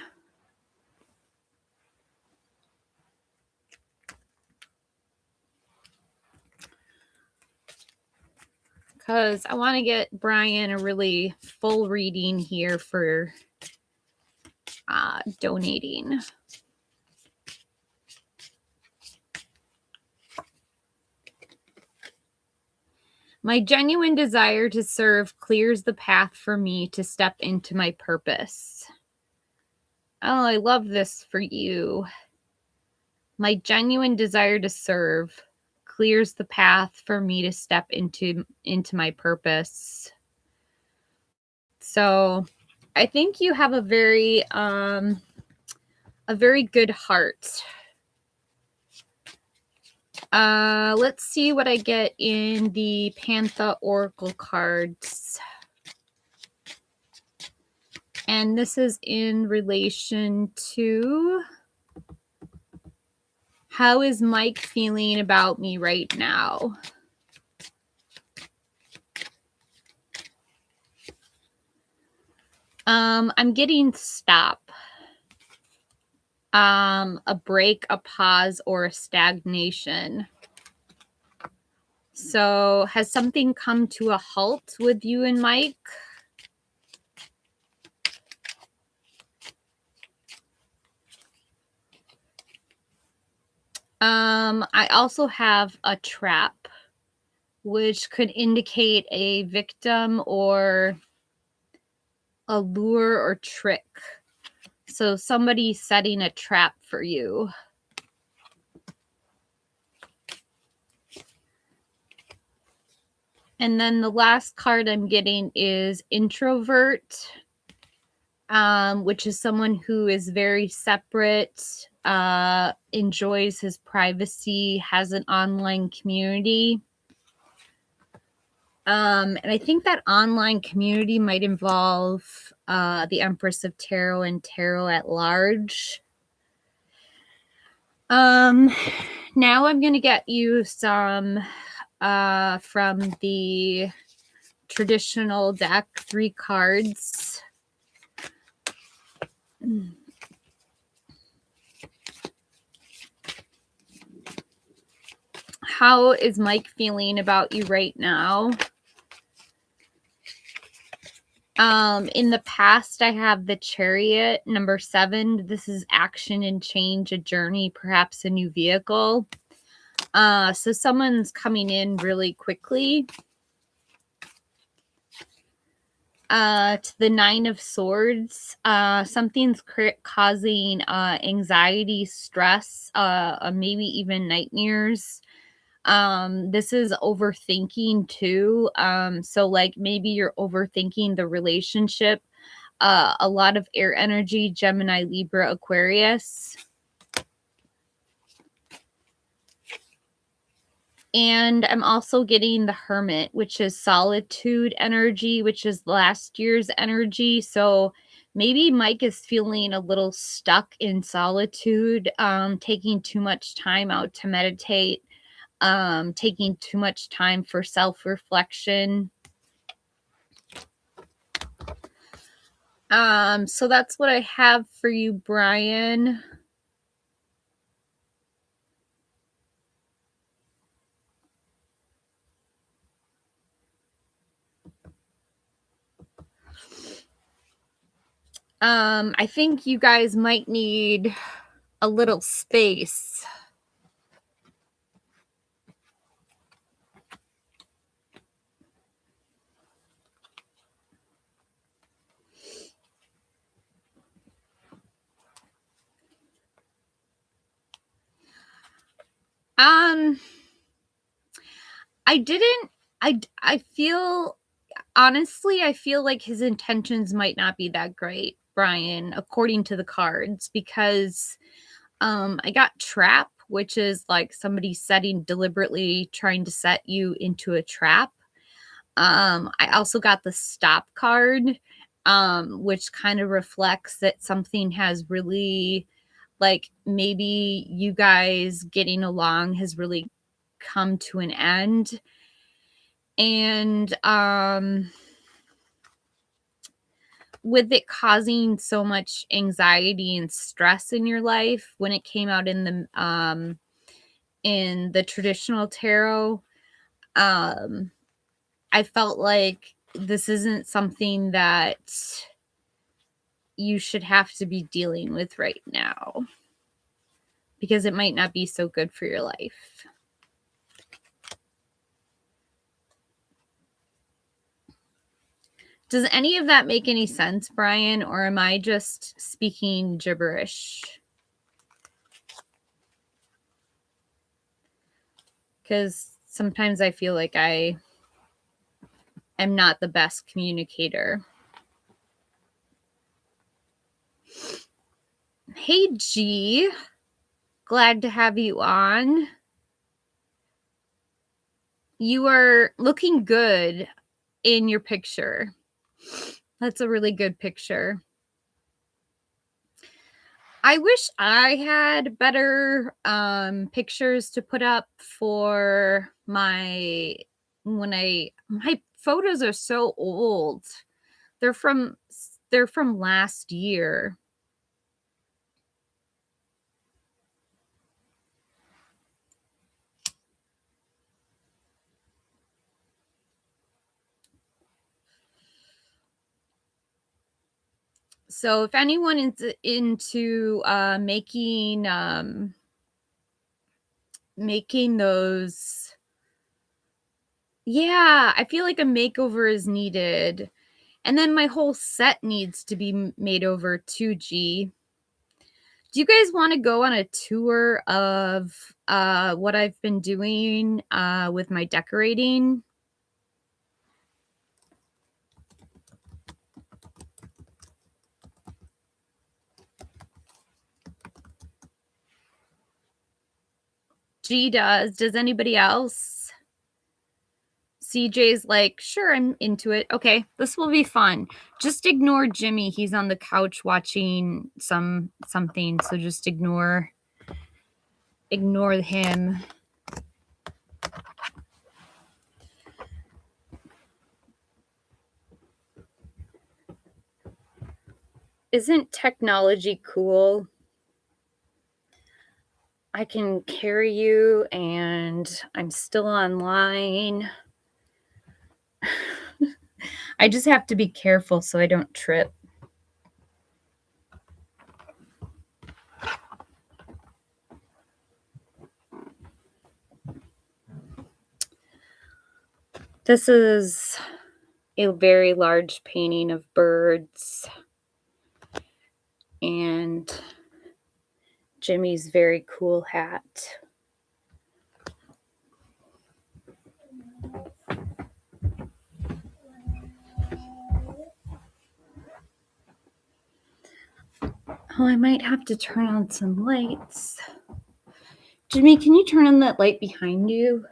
Because I want to get Brian a really full reading here for donating. My genuine desire to serve clears the path for me to step into my purpose. Oh, I love this for you. My genuine desire to serve clears the path for me to step into my purpose. So, I think you have a very good heart. Let's see what I get in the Pantha Oracle cards. And this is in relation to how is Mike feeling about me right now? I'm getting stop. A break, a pause, or a stagnation. So has something come to a halt with you and Mike? I also have a trap, which could indicate a victim or a lure or trick. So somebody setting a trap for you. And then the last card I'm getting is introvert, which is someone who is very separate, enjoys his privacy, has an online community. And I think that online community might involve the Empress of Tarot and tarot at large. Now I'm going to get you some from the traditional deck, 3 cards. How is Mike feeling about you right now? In the past, I have the Chariot, number 7. This is action and change, a journey, perhaps a new vehicle. So someone's coming in really quickly. To the 9 of Swords, something's causing anxiety, stress, maybe even nightmares. This is overthinking too. So like maybe you're overthinking the relationship. A lot of air energy, Gemini, Libra, Aquarius. And I'm also getting the Hermit, which is solitude energy, which is last year's energy. So maybe Mike is feeling a little stuck in solitude, taking too much time out to meditate, taking too much time for self-reflection. So that's what I have for you, Brian. I think you guys might need a little space. I feel, honestly, I feel like his intentions might not be that great, Brian, according to the cards, because I got trap, which is like somebody deliberately trying to set you into a trap. I also got the stop card, which kind of reflects that something has really, like, maybe you guys getting along has really come to an end. And with it causing so much anxiety and stress in your life, when it came out in the traditional tarot, I felt like this isn't something that you should have to be dealing with right now, because it might not be so good for your life. Does any of that make any sense, Brian, or am I just speaking gibberish? Because sometimes I feel like I am not the best communicator. Hey, G. Glad to have you on. You are looking good in your picture. That's a really good picture. I wish I had better pictures to put up for my photos are so old. They're from last year. So if anyone is into making those, yeah, I feel like a makeover is needed. And then my whole set needs to be made over 2G. Do you guys want to go on a tour of what I've been doing with my decorating? G does. Does anybody else? CJ's like, sure, I'm into it. Okay, this will be fun. Just ignore Jimmy. He's on the couch watching something, so just ignore him. Isn't technology cool? I can carry you and I'm still online. I just have to be careful so I don't trip. This is a very large painting of birds and Jimmy's very cool hat. Oh, I might have to turn on some lights. Jimmy, can you turn on that light behind you?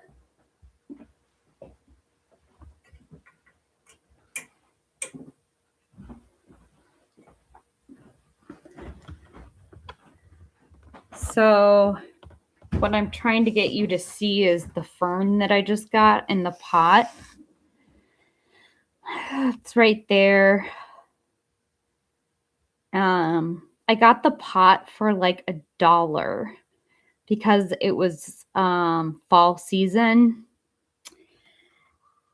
So what I'm trying to get you to see is the fern that I just got in the pot. It's right there. I got the pot for like $1 because it was fall season.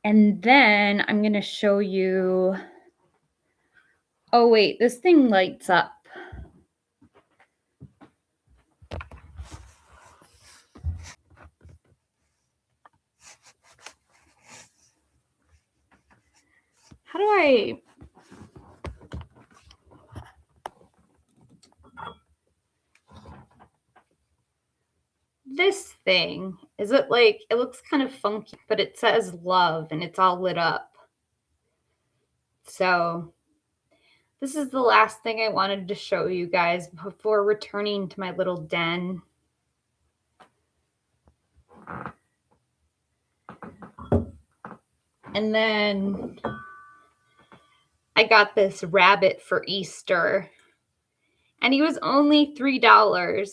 And then I'm going to show you. Oh, wait, this thing lights up. How do I? This thing, is it like, it looks kind of funky, but it says love and it's all lit up. So this is the last thing I wanted to show you guys before returning to my little den. And then I got this rabbit for Easter and he was only $3.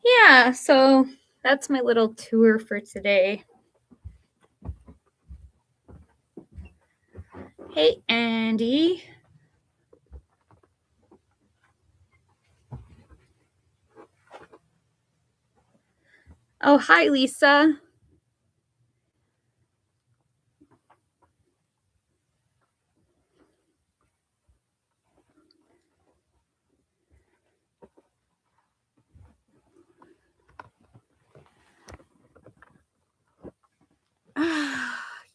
Yeah, so that's my little tour for today. Hey, Andy. Oh, hi, Lisa.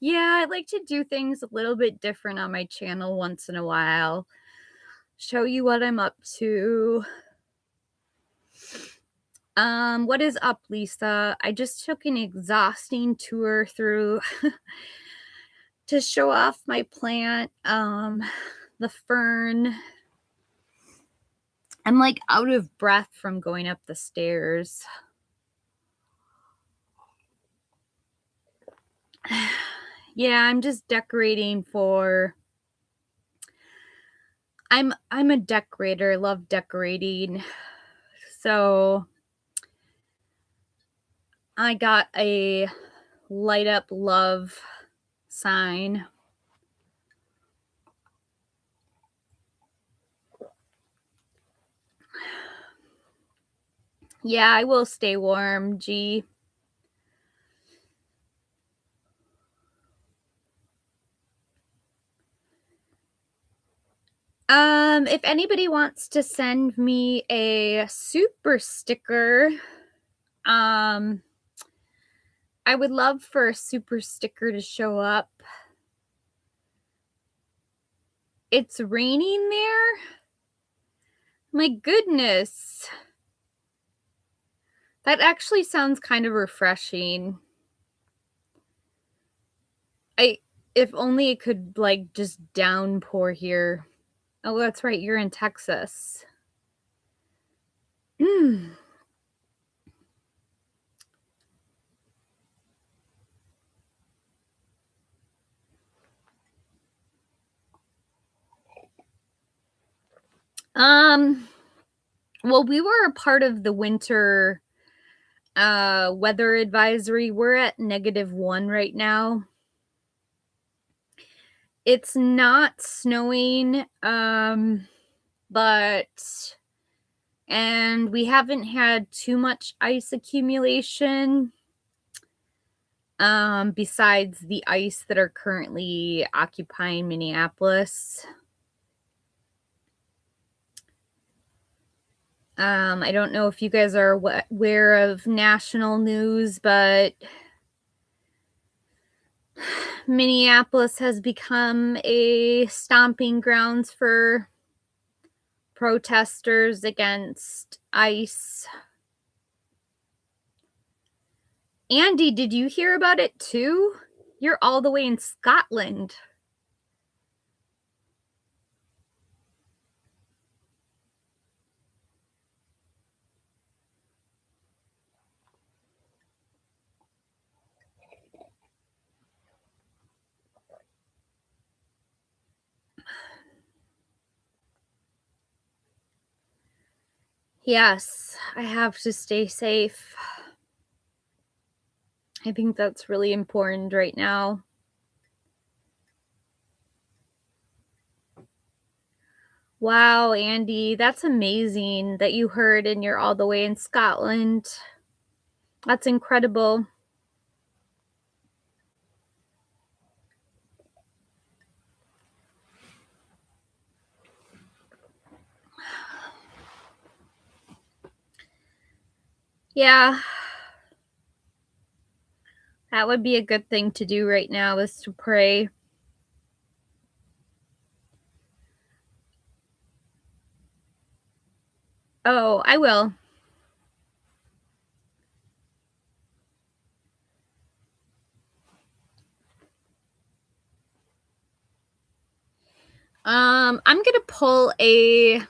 Yeah, I like to do things a little bit different on my channel once in a while. Show you what I'm up to. What is up, Lisa? I just took an exhausting tour through to show off my plant, the fern. I'm like out of breath from going up the stairs. Yeah, I'm just decorating for. I'm a decorator, love decorating. So I got a light up love sign. Yeah, I will stay warm, G. If anybody wants to send me a super sticker, I would love for a super sticker to show up. It's raining there? My goodness. That actually sounds kind of refreshing. If only it could, like, just downpour here. Oh, that's right, you're in Texas. Well, we were a part of the winter weather advisory. We're at -1 right now. It's not snowing, but and we haven't had too much ice accumulation, besides the ice that are currently occupying Minneapolis. I don't know if you guys are aware of national news, but Minneapolis has become a stomping grounds for protesters against ICE. Andy, did you hear about it too? You're all the way in Scotland. Yes, I have to stay safe. I think that's really important right now. Wow, Andy, that's amazing that you heard and you're all the way in Scotland. That's incredible. Yeah. That would be a good thing to do right now, is to pray. Oh, I will. I'm gonna pull a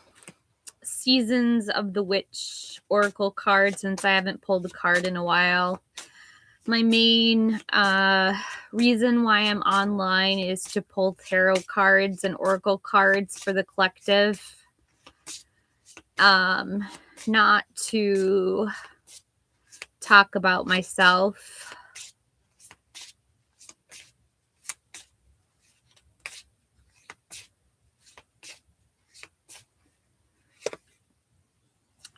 Seasons of the Witch Oracle card since I haven't pulled a card in a while. My main reason why I'm online is to pull tarot cards and oracle cards for the collective. Not to talk about myself.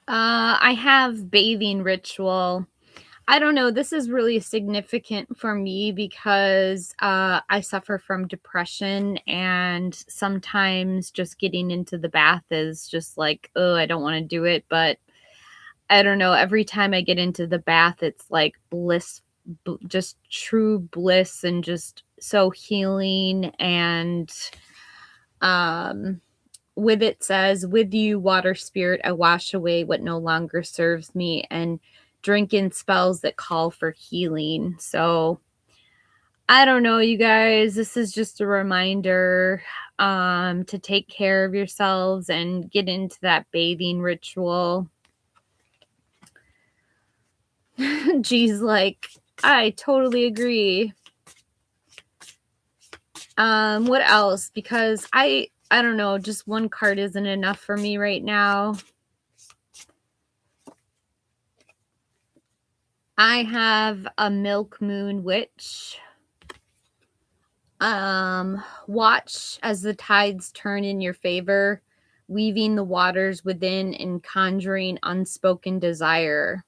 I have bathing ritual. I don't know. This is really significant for me because I suffer from depression, and sometimes just getting into the bath is just like, oh, I don't want to do it. But I don't know. Every time I get into the bath, it's like bliss, just true bliss, and just so healing. And with it says, with you, water spirit, I wash away what no longer serves me and drink in spells that call for healing. So I don't know, you guys. This is just a reminder to take care of yourselves and get into that bathing ritual. Geez, like, I totally agree. What else? Because I don't know, just one card isn't enough for me right now. I have a Milk Moon Witch. Watch as the tides turn in your favor, weaving the waters within and conjuring unspoken desire.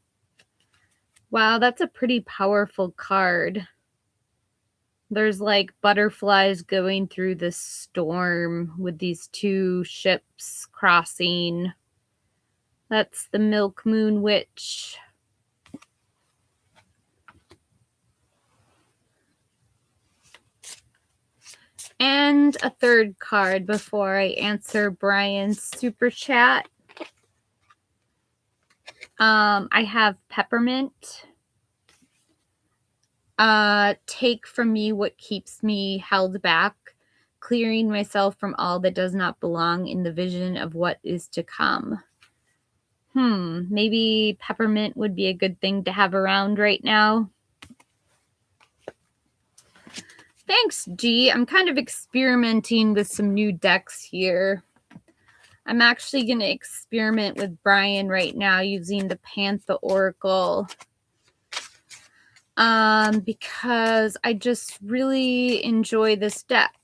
Wow, that's a pretty powerful card. There's like butterflies going through this storm with these two ships crossing. That's the Milk Moon Witch. And a third card before I answer Brian's super chat. I have Peppermint. Take from me what keeps me held back, clearing myself from all that does not belong in the vision of what is to come. Maybe peppermint would be a good thing to have around right now. Thanks, G. I'm kind of experimenting with some new decks here. I'm actually going to experiment with Brian right now using the Pantha Oracle. Because I just really enjoy this deck.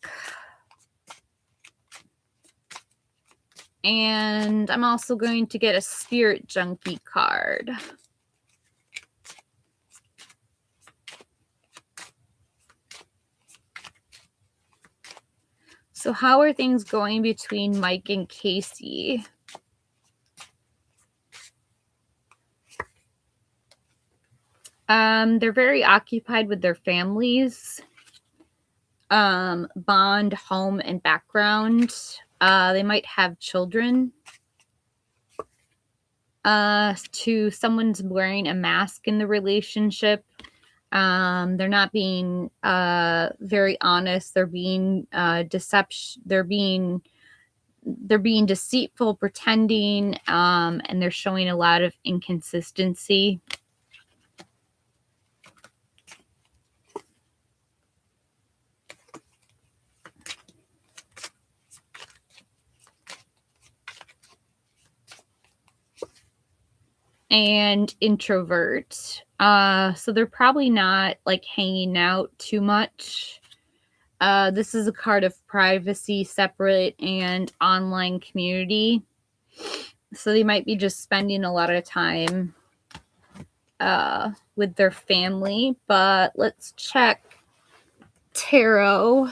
And I'm also going to get a Spirit Junkie card. So how are things going between Mike and Casey? They're very occupied with their families. Bond, home, and background. They might have children. To someone's wearing a mask in the relationship. They're not being very honest. They're being deception. They're being deceitful, pretending, and they're showing a lot of inconsistency. And introvert. So they're probably not like hanging out too much. This is a card of privacy, separate, and online community. So they might be just spending a lot of time with their family. But let's check tarot.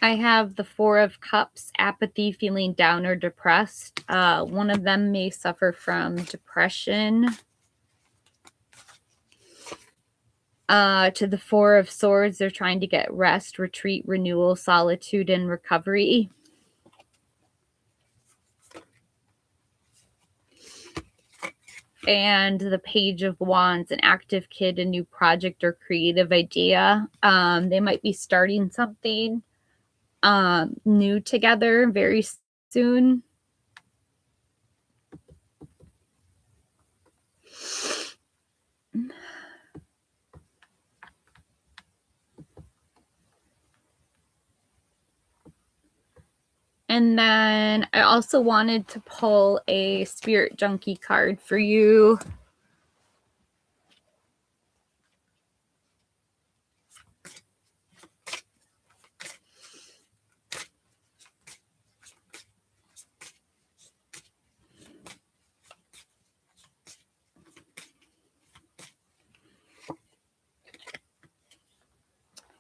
I have the Four of Cups, apathy, feeling down or depressed. One of them may suffer from depression. To the Four of Swords, they're trying to get rest, retreat, renewal, solitude, and recovery. And the Page of Wands, an active kid, a new project or creative idea. They might be starting something new together very soon. And then I also wanted to pull a Spirit Junkie card for you.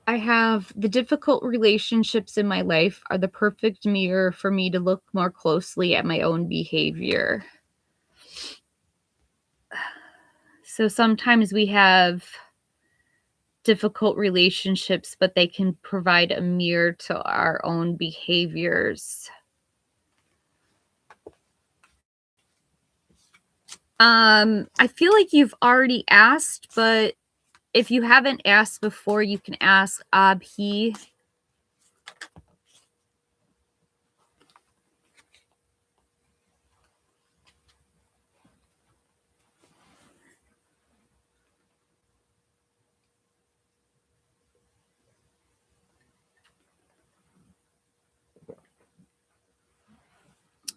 I have the difficult relationships in my life are the perfect mirror for me to look more closely at my own behavior. So sometimes we have difficult relationships, but they can provide a mirror to our own behaviors. I feel like you've already asked, but if you haven't asked before, you can ask Abhi.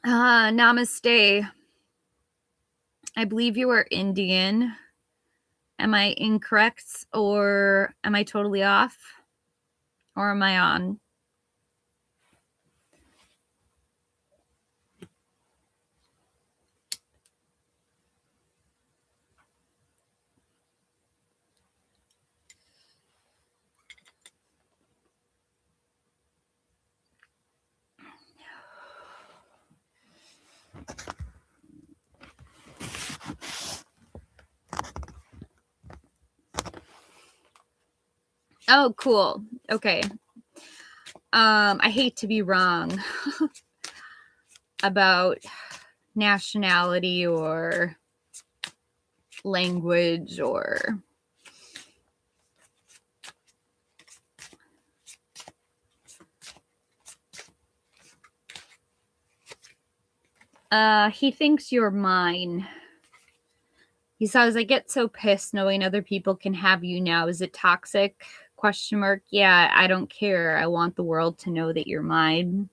Namaste. I believe you are Indian. Am I incorrect, or am I totally off? Or am I on? Oh, cool. Okay. I hate to be wrong about nationality or language or he thinks you're mine. He says, I get so pissed knowing other people can have you now. Is it toxic? Question mark. Yeah, I don't care. I want the world to know that you're mine.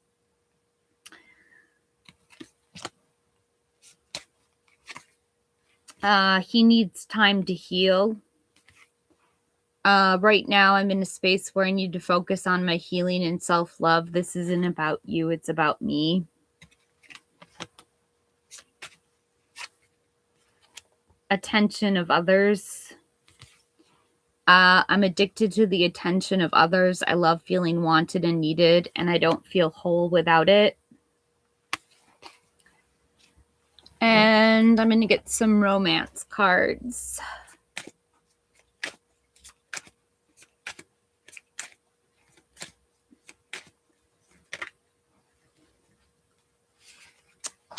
He needs time to heal. Right now, I'm in a space where I need to focus on my healing and self-love. This isn't about you. It's about me. Attention of others. I'm addicted to the attention of others. I love feeling wanted and needed, and I don't feel whole without it. And I'm going to get some romance cards.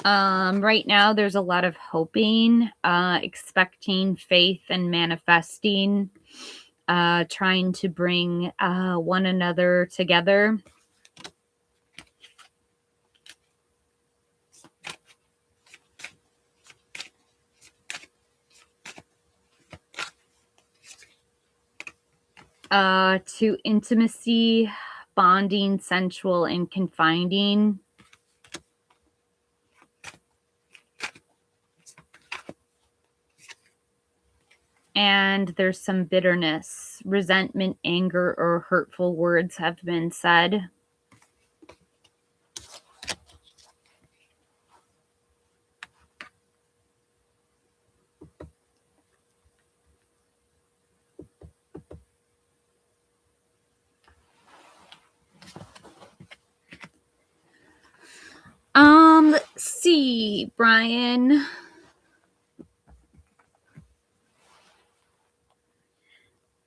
Right now, there's a lot of hoping, expecting, faith, and manifesting, trying to bring one another together. To intimacy, bonding, sensual, and confiding. And there's some bitterness, resentment, anger, or hurtful words have been said. Let's see, Brian.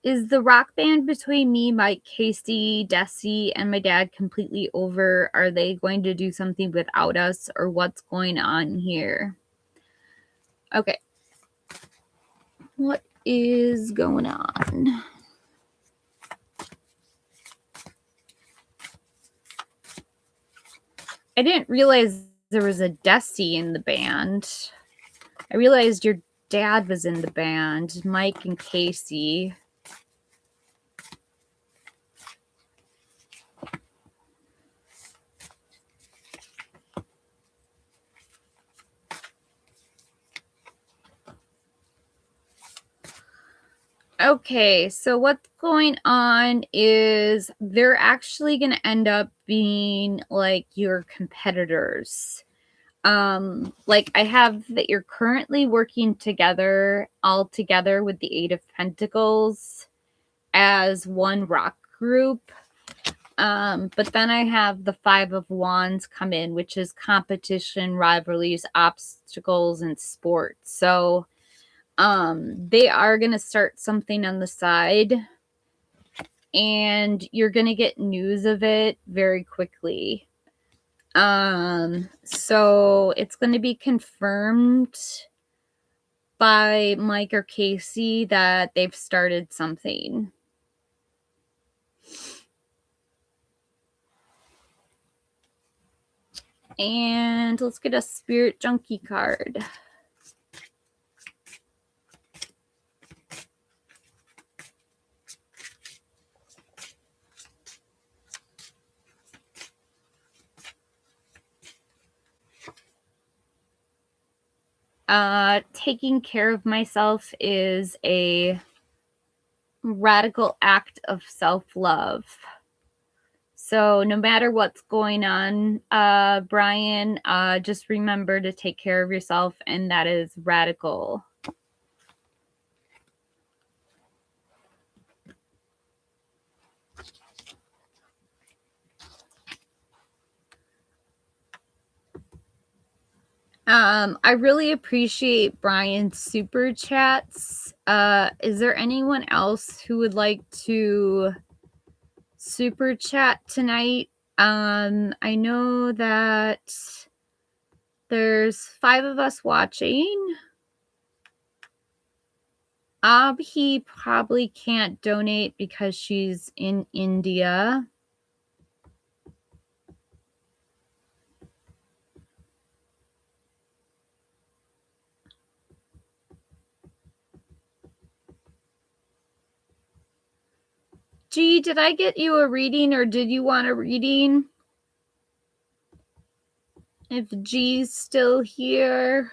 Is the rock band between me, Mike, Casey, Desi, and my dad completely over? Are they going to do something without us, or what's going on here? Okay. What is going on? I didn't realize there was a Desi in the band. I realized your dad was in the band, Mike and Casey. Okay, so what's going on is they're actually going to end up being like your competitors. Like I have that you're currently working together, all together with the Eight of Pentacles as one rock group. But then I have the Five of Wands come in, which is competition, rivalries, obstacles, and sports. So they are going to start something on the side, and you're going to get news of it very quickly. So it's going to be confirmed by Mike or Casey that they've started something. And let's get a Spirit Junkie card. Taking care of myself is a radical act of self-love. So no matter what's going on, Brian, just remember to take care of yourself, and that is radical. I really appreciate Brian's super chats. Is there anyone else who would like to super chat tonight. I know that there's 5 of us watching. He probably can't donate because she's in India. G, did I get you a reading or did you want a reading? If G's still here.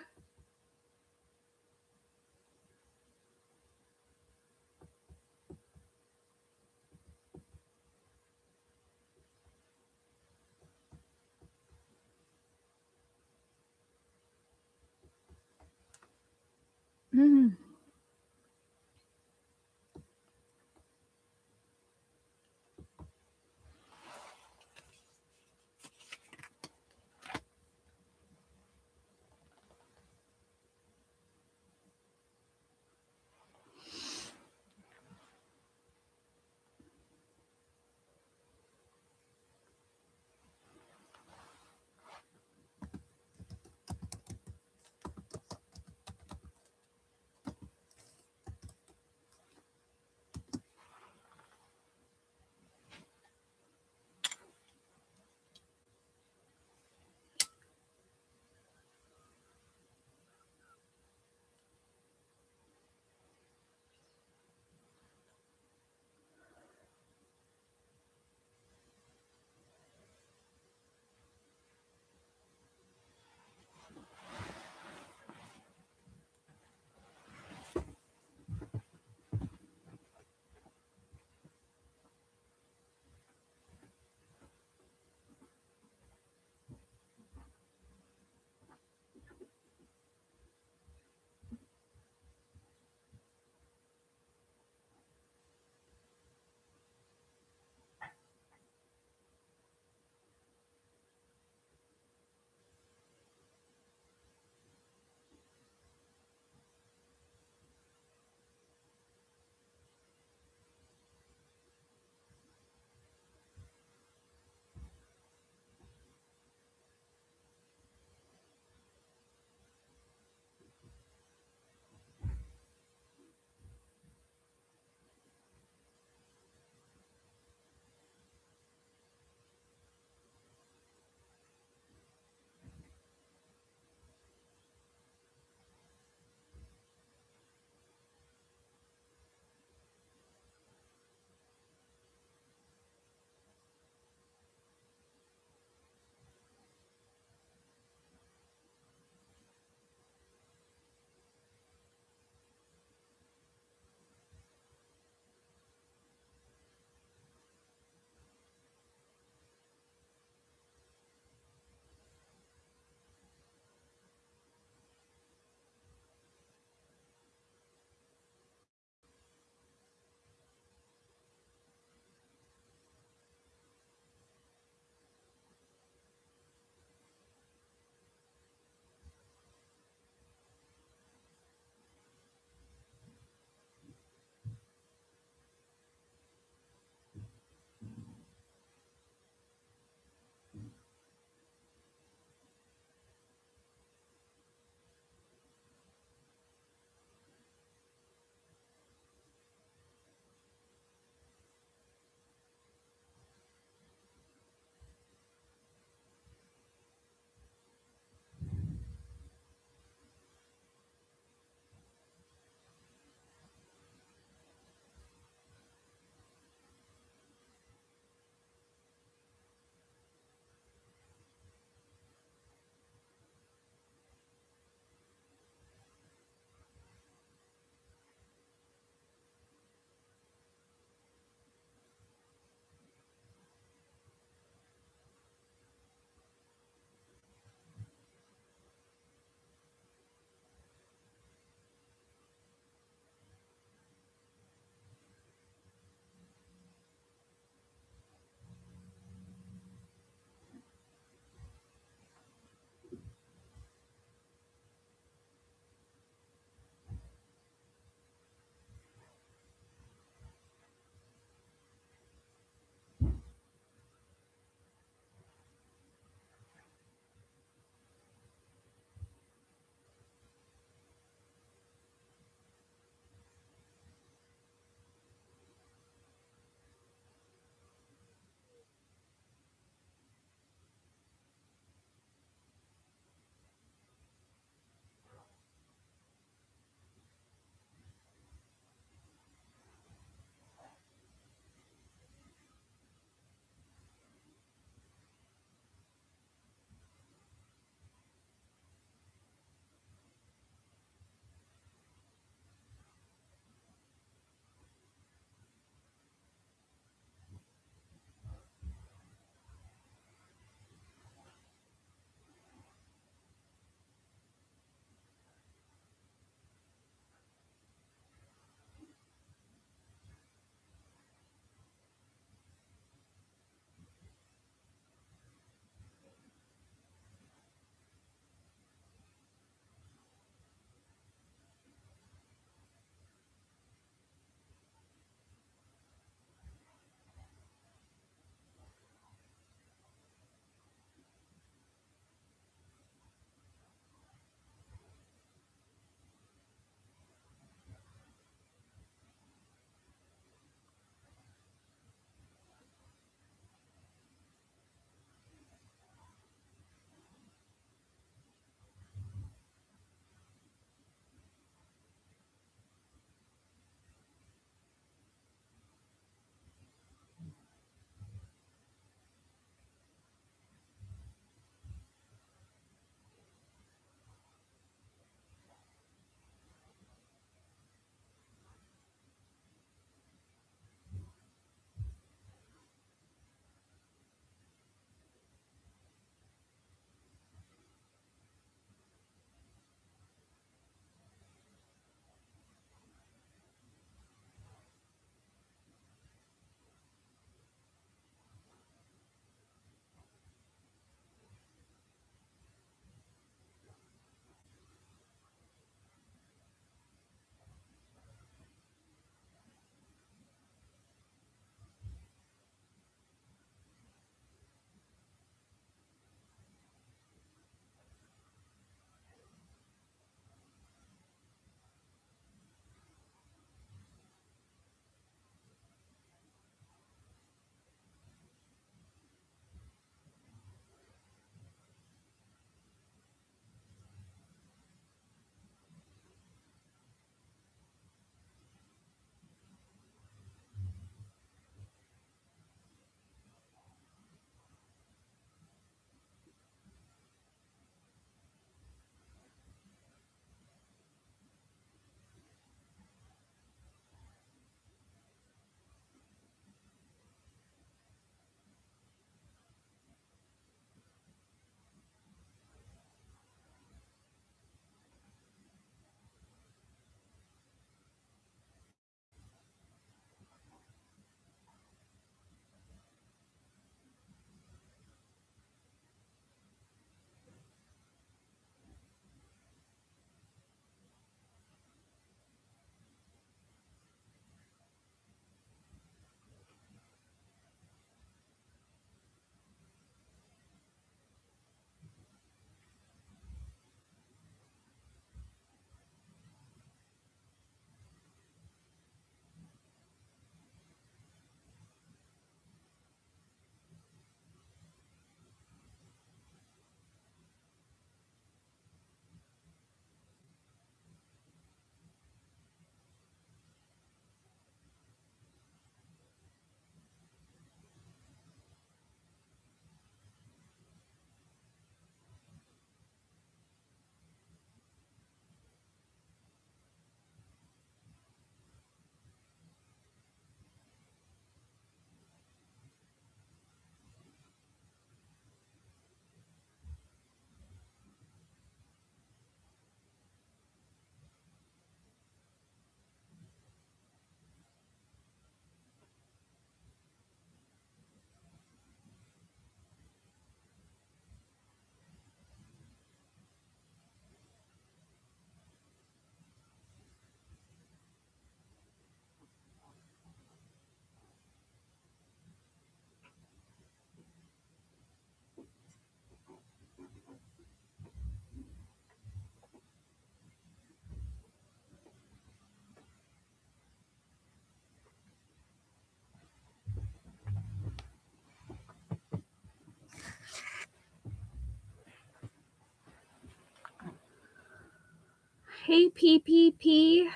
Hey, PPP.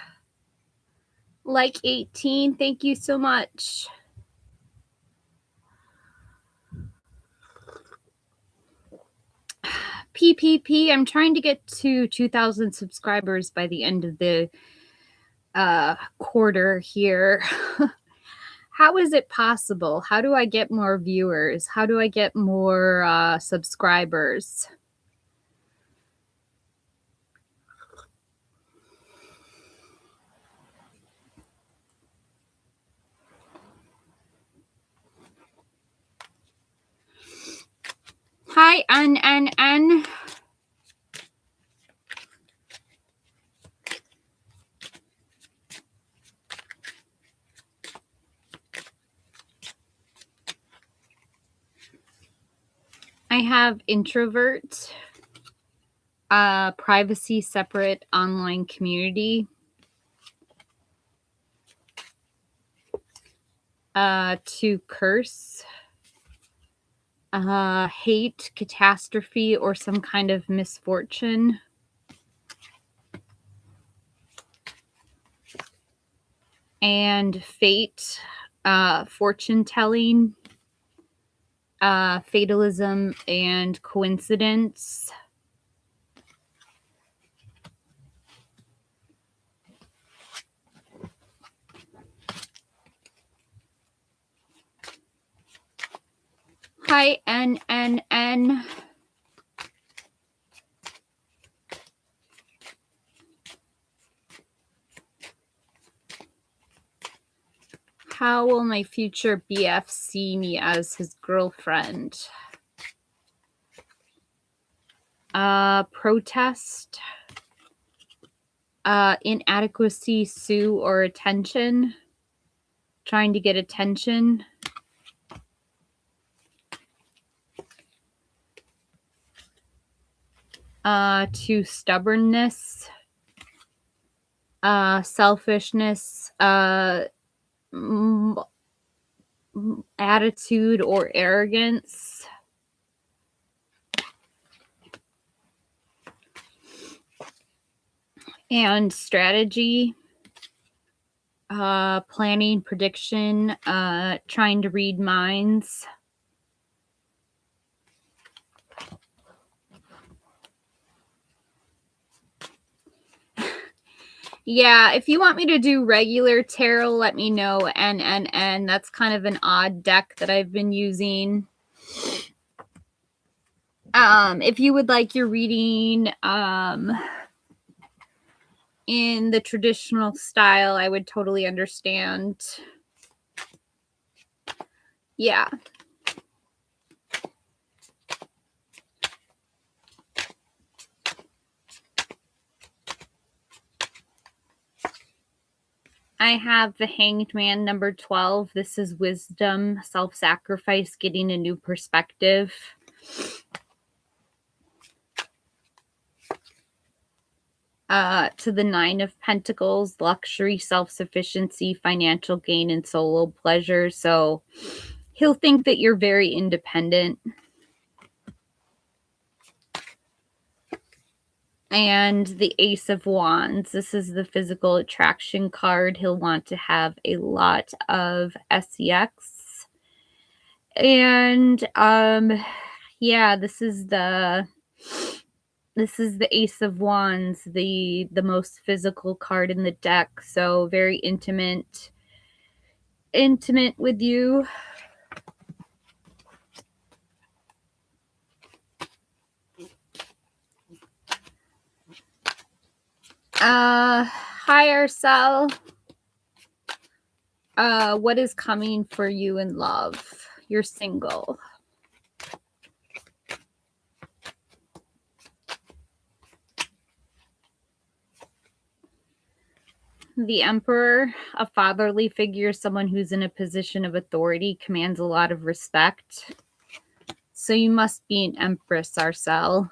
Like 18. Thank you so much. PPP, I'm trying to get to 2,000 subscribers by the end of the quarter here. How is it possible? How do I get more viewers? How do I get more subscribers? Hi, N. I have introvert, privacy separate online community, to curse, hate, catastrophe, or some kind of misfortune, and fate, fortune telling, fatalism, and coincidence. Hi, N. How will my future BF see me as his girlfriend? Protest, inadequacy, sue, or attention. Trying to get attention. To stubbornness, selfishness, attitude or arrogance. And strategy, planning, prediction, trying to read minds. Yeah, if you want me to do regular tarot, let me know. N. That's kind of an odd deck that I've been using. If you would like your reading in the traditional style, I would totally understand. Yeah. I have the Hanged Man, number 12. This is wisdom, self-sacrifice, getting a new perspective. To the Nine of Pentacles, luxury, self-sufficiency, financial gain, and solo pleasure. So he'll think that you're very independent. And the Ace of Wands. This is the physical attraction card. He'll want to have a lot of sex. And yeah, this is the Ace of Wands, the most physical card in the deck. So very intimate with you. Hi, Arcel. What is coming for you in love? You're single. The Emperor, a fatherly figure, someone who's in a position of authority, commands a lot of respect. So you must be an Empress, Arcel.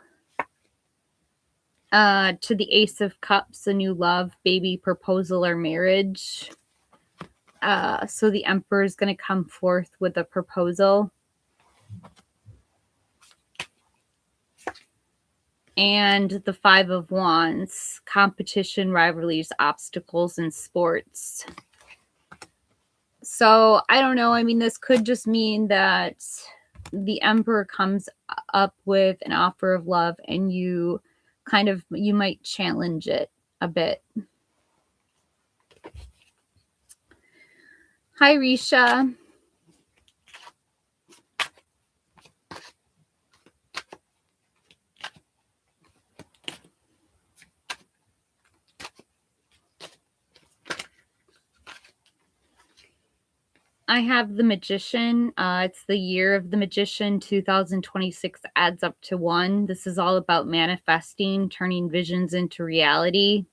To the Ace of Cups, a new love, baby, proposal, or marriage. So the Emperor is going to come forth with a proposal. and the Five of Wands, competition, rivalries, obstacles, and sports. So I don't know. I mean, this could just mean that the Emperor comes up with an offer of love and you might challenge it a bit. Hi, Risha. I have the Magician. It's the year of the Magician. 2026 adds up to 1. This is all about manifesting, turning visions into reality.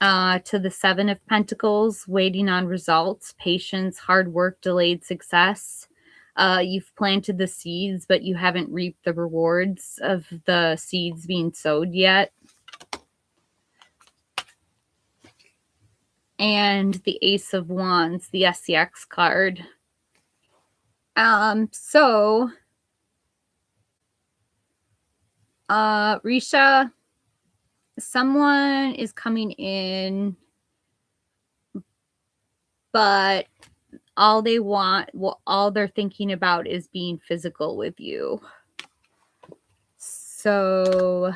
To the Seven of Pentacles, waiting on results, patience, hard work, delayed success. You've planted the seeds, but you haven't reaped the rewards of the seeds being sowed yet. And the Ace of Wands, the SCX card. Risha, someone is coming in, but all they're thinking about is being physical with you. So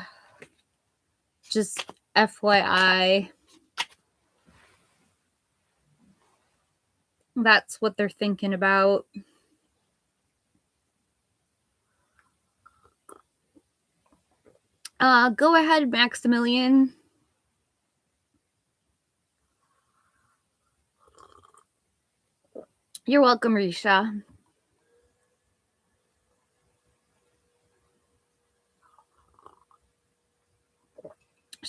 just FYI, that's what they're thinking about. Go ahead, Maximilian. You're welcome, Risha.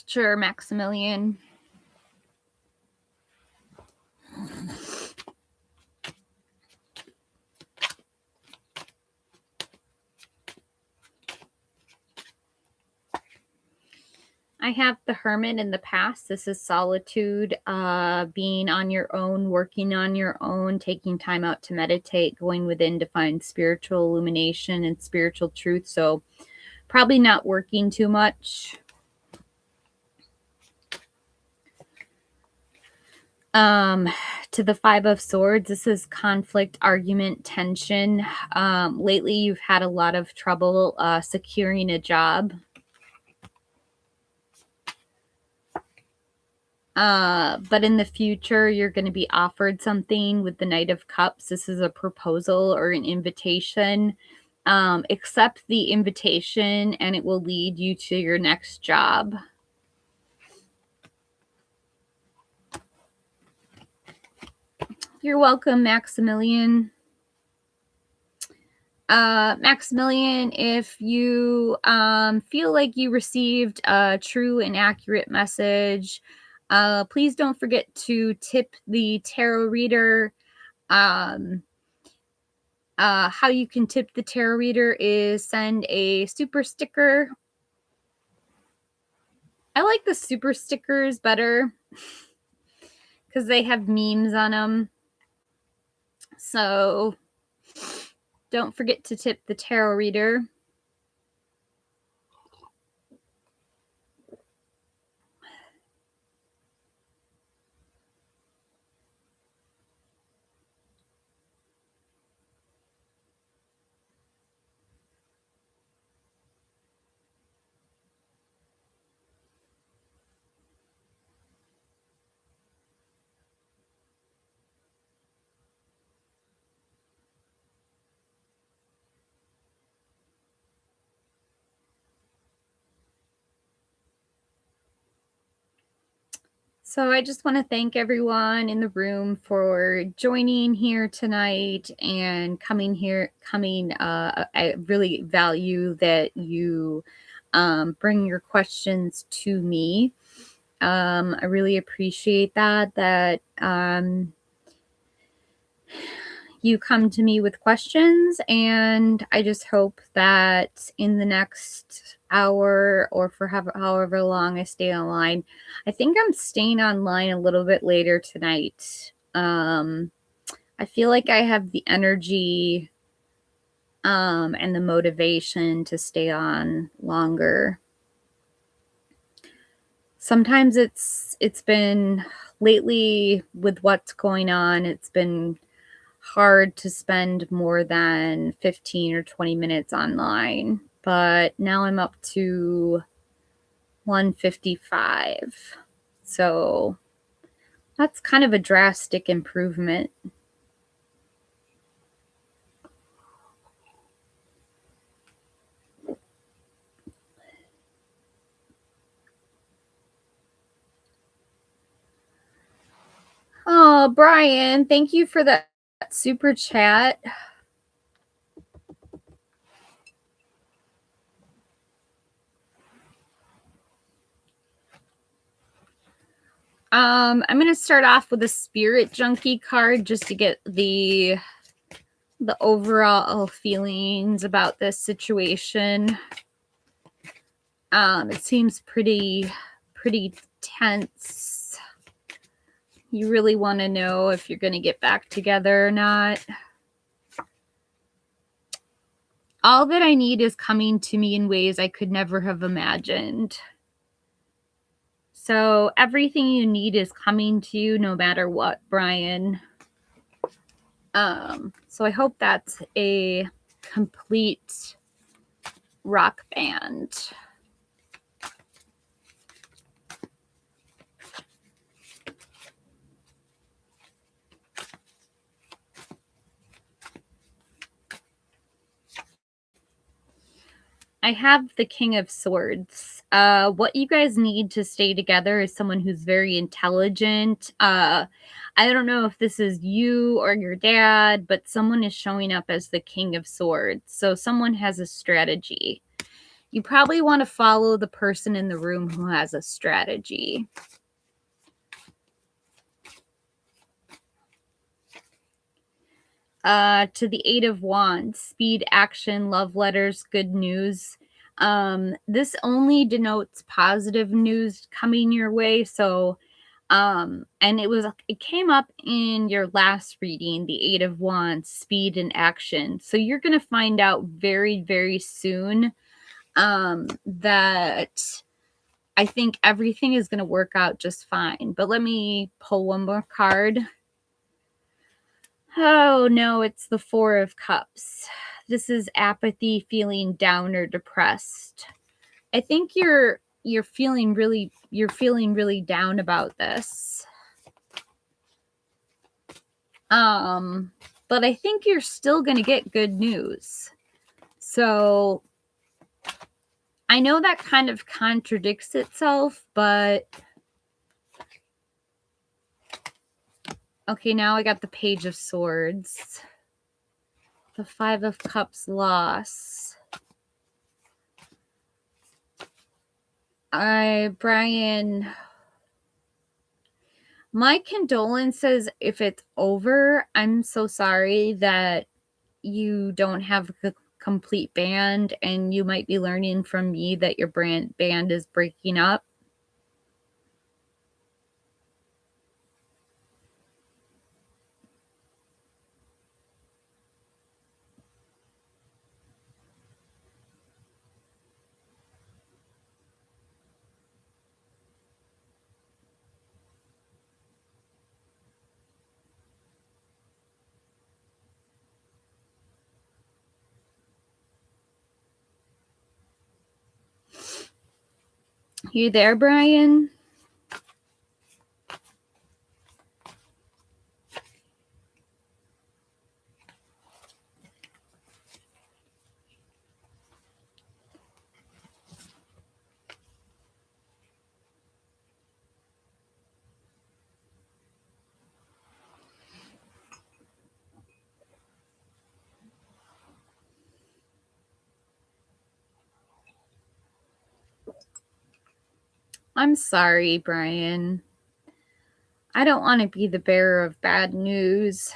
Sure, Maximilian. I have the Hermit in the past. This is solitude, being on your own, working on your own, taking time out to meditate, going within to find spiritual illumination and spiritual truth. So probably not working too much. To the Five of Swords, this is conflict, argument, tension. Lately, you've had a lot of trouble securing a job. But in the future, you're going to be offered something with the Knight of Cups. This is a proposal or an invitation. Accept the invitation and it will lead you to your next job. You're welcome, Maximilian. Maximilian, if you feel like you received a true and accurate message, please don't forget to tip the tarot reader. How you can tip the tarot reader is send a super sticker. I like the super stickers better because they have memes on them. So don't forget to tip the tarot reader. So I just want to thank everyone in the room for joining here tonight and coming here. I really value that you bring your questions to me. I really appreciate that you come to me with questions, and I just hope that in the next hour or for however long I stay online, I think I'm staying online a little bit later tonight. I I feel like I have the energy and the motivation to stay on longer. Sometimes it's been lately with what's going on, it's been hard to spend more than 15 or 20 minutes online, but now I'm up to 155. So that's kind of a drastic improvement. Oh, Brian, thank you for that super chat. I'm going to start off with a spirit junkie card just to get the overall feelings about this situation. It seems pretty tense. You really want to know if you're going to get back together or not. All that I need is coming to me in ways I could never have imagined. So everything you need is coming to you no matter what, Brian. So I hope that's a complete rock band. I have the King of Swords. What you guys need to stay together is someone who's very intelligent. I don't know if this is you or your dad, but someone is showing up as the King of Swords. So someone has a strategy. You probably want to follow the person in the room who has a strategy. To the Eight of Wands, speed, action, love letters, good news. This only denotes positive news coming your way. So, and it came up in your last reading, the Eight of Wands, speed and action. So you're going to find out very, very soon that I think everything is going to work out just fine. But let me pull one more card. Oh no, it's the Four of Cups. This is apathy, feeling down or depressed. I think you're feeling really down about this. But I think you're still going to get good news. So I know that kind of contradicts itself, but okay, now I got the Page of Swords. The Five of Cups, loss. Brian, my condolences if it's over. I'm so sorry that you don't have a complete band, and you might be learning from me that your band is breaking up. You there, Brian? I'm sorry, Brian. I don't want to be the bearer of bad news.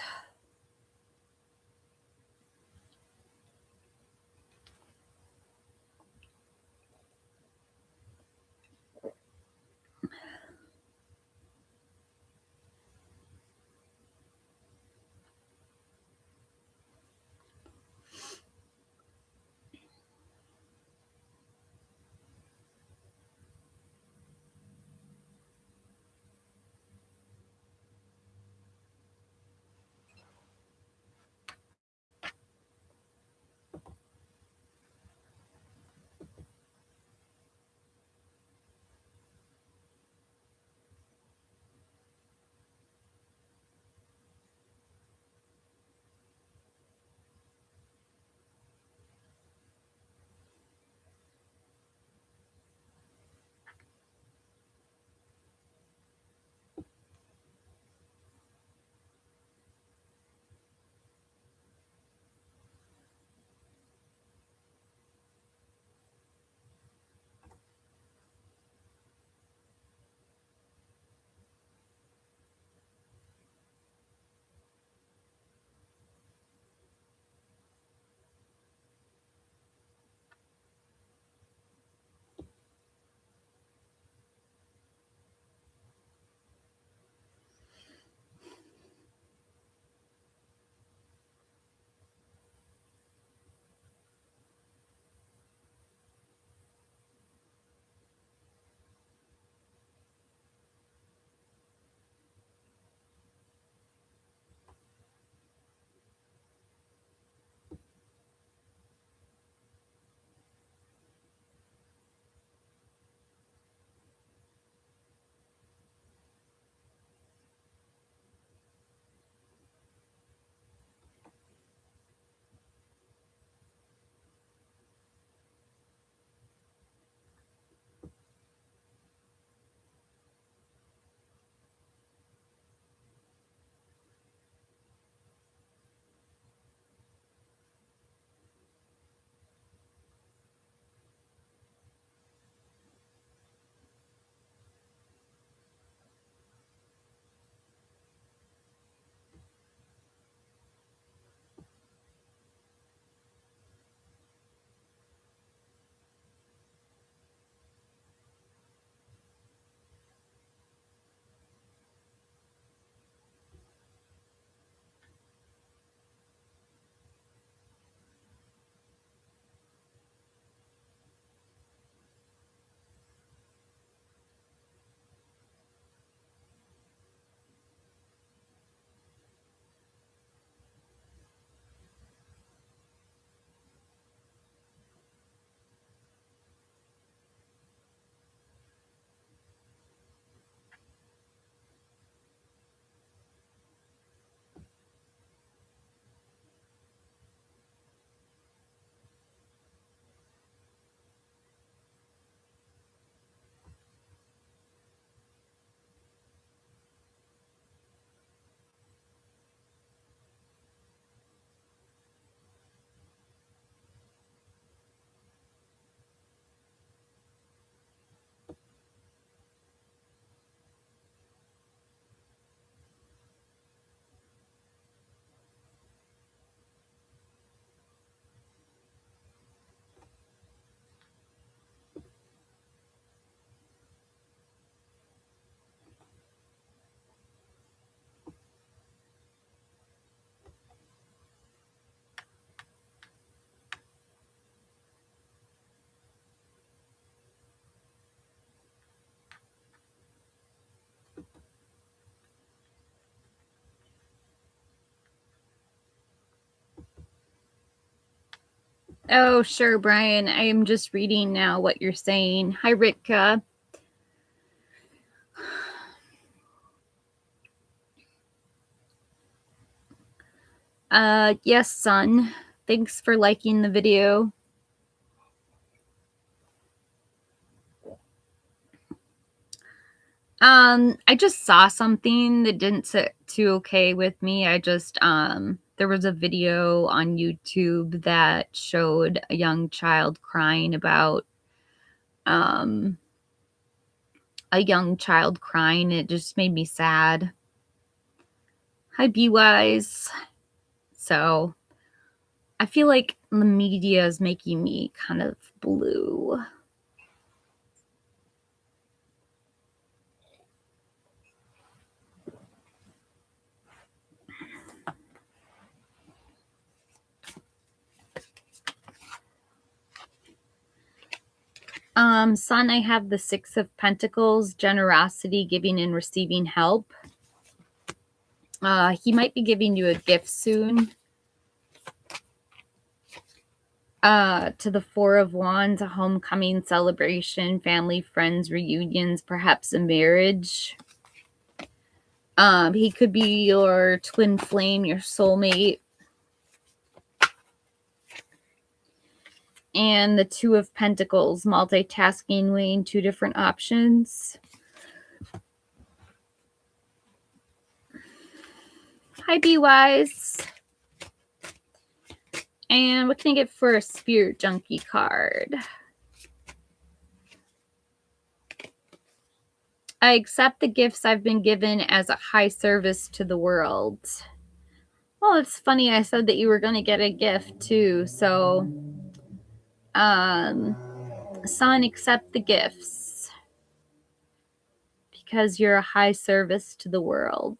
Oh, sure, Brian. I am just reading now what you're saying. Hi, Ritka. Yes, son. Thanks for liking the video. I just saw something that didn't sit too okay with me. I just, there was a video on YouTube that showed a young child crying about, a young child crying. It just made me sad. Hi, B-Wise. So, I feel like the media is making me kind of blue. Son, I have the Six of Pentacles, generosity, giving and receiving help. He might be giving you a gift soon. To the Four of Wands, a homecoming celebration, family, friends, reunions, perhaps a marriage. He could be your twin flame, your soulmate. And the Two of Pentacles, multitasking, weighing two different options. Hi, B-Wise. And what can I get for a Spirit Junkie card? I accept the gifts I've been given as a high service to the world. Well, it's funny. I said that you were going to get a gift too. So, son, accept the gifts because you're a high service to the world.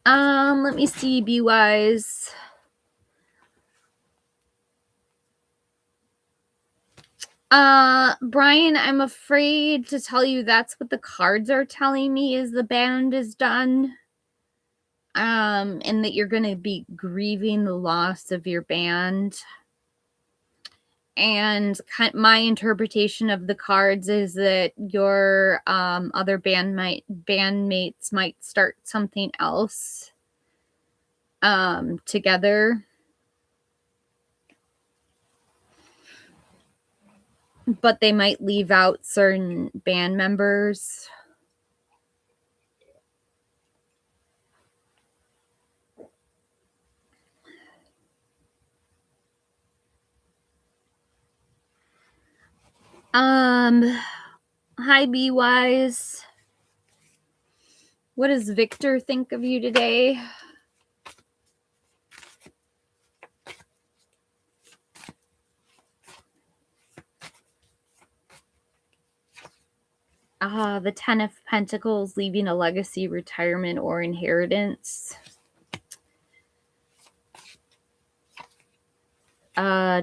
Let me see, B-Wise. Brian, I'm afraid to tell you that's what the cards are telling me is the band is done. And that you're going to be grieving the loss of your band. And my interpretation of the cards is that your other bandmates might start something else together. But they might leave out certain band members. Hi, B-Wise. What does Victor think of you today? The Ten of Pentacles, leaving a legacy, retirement, or inheritance.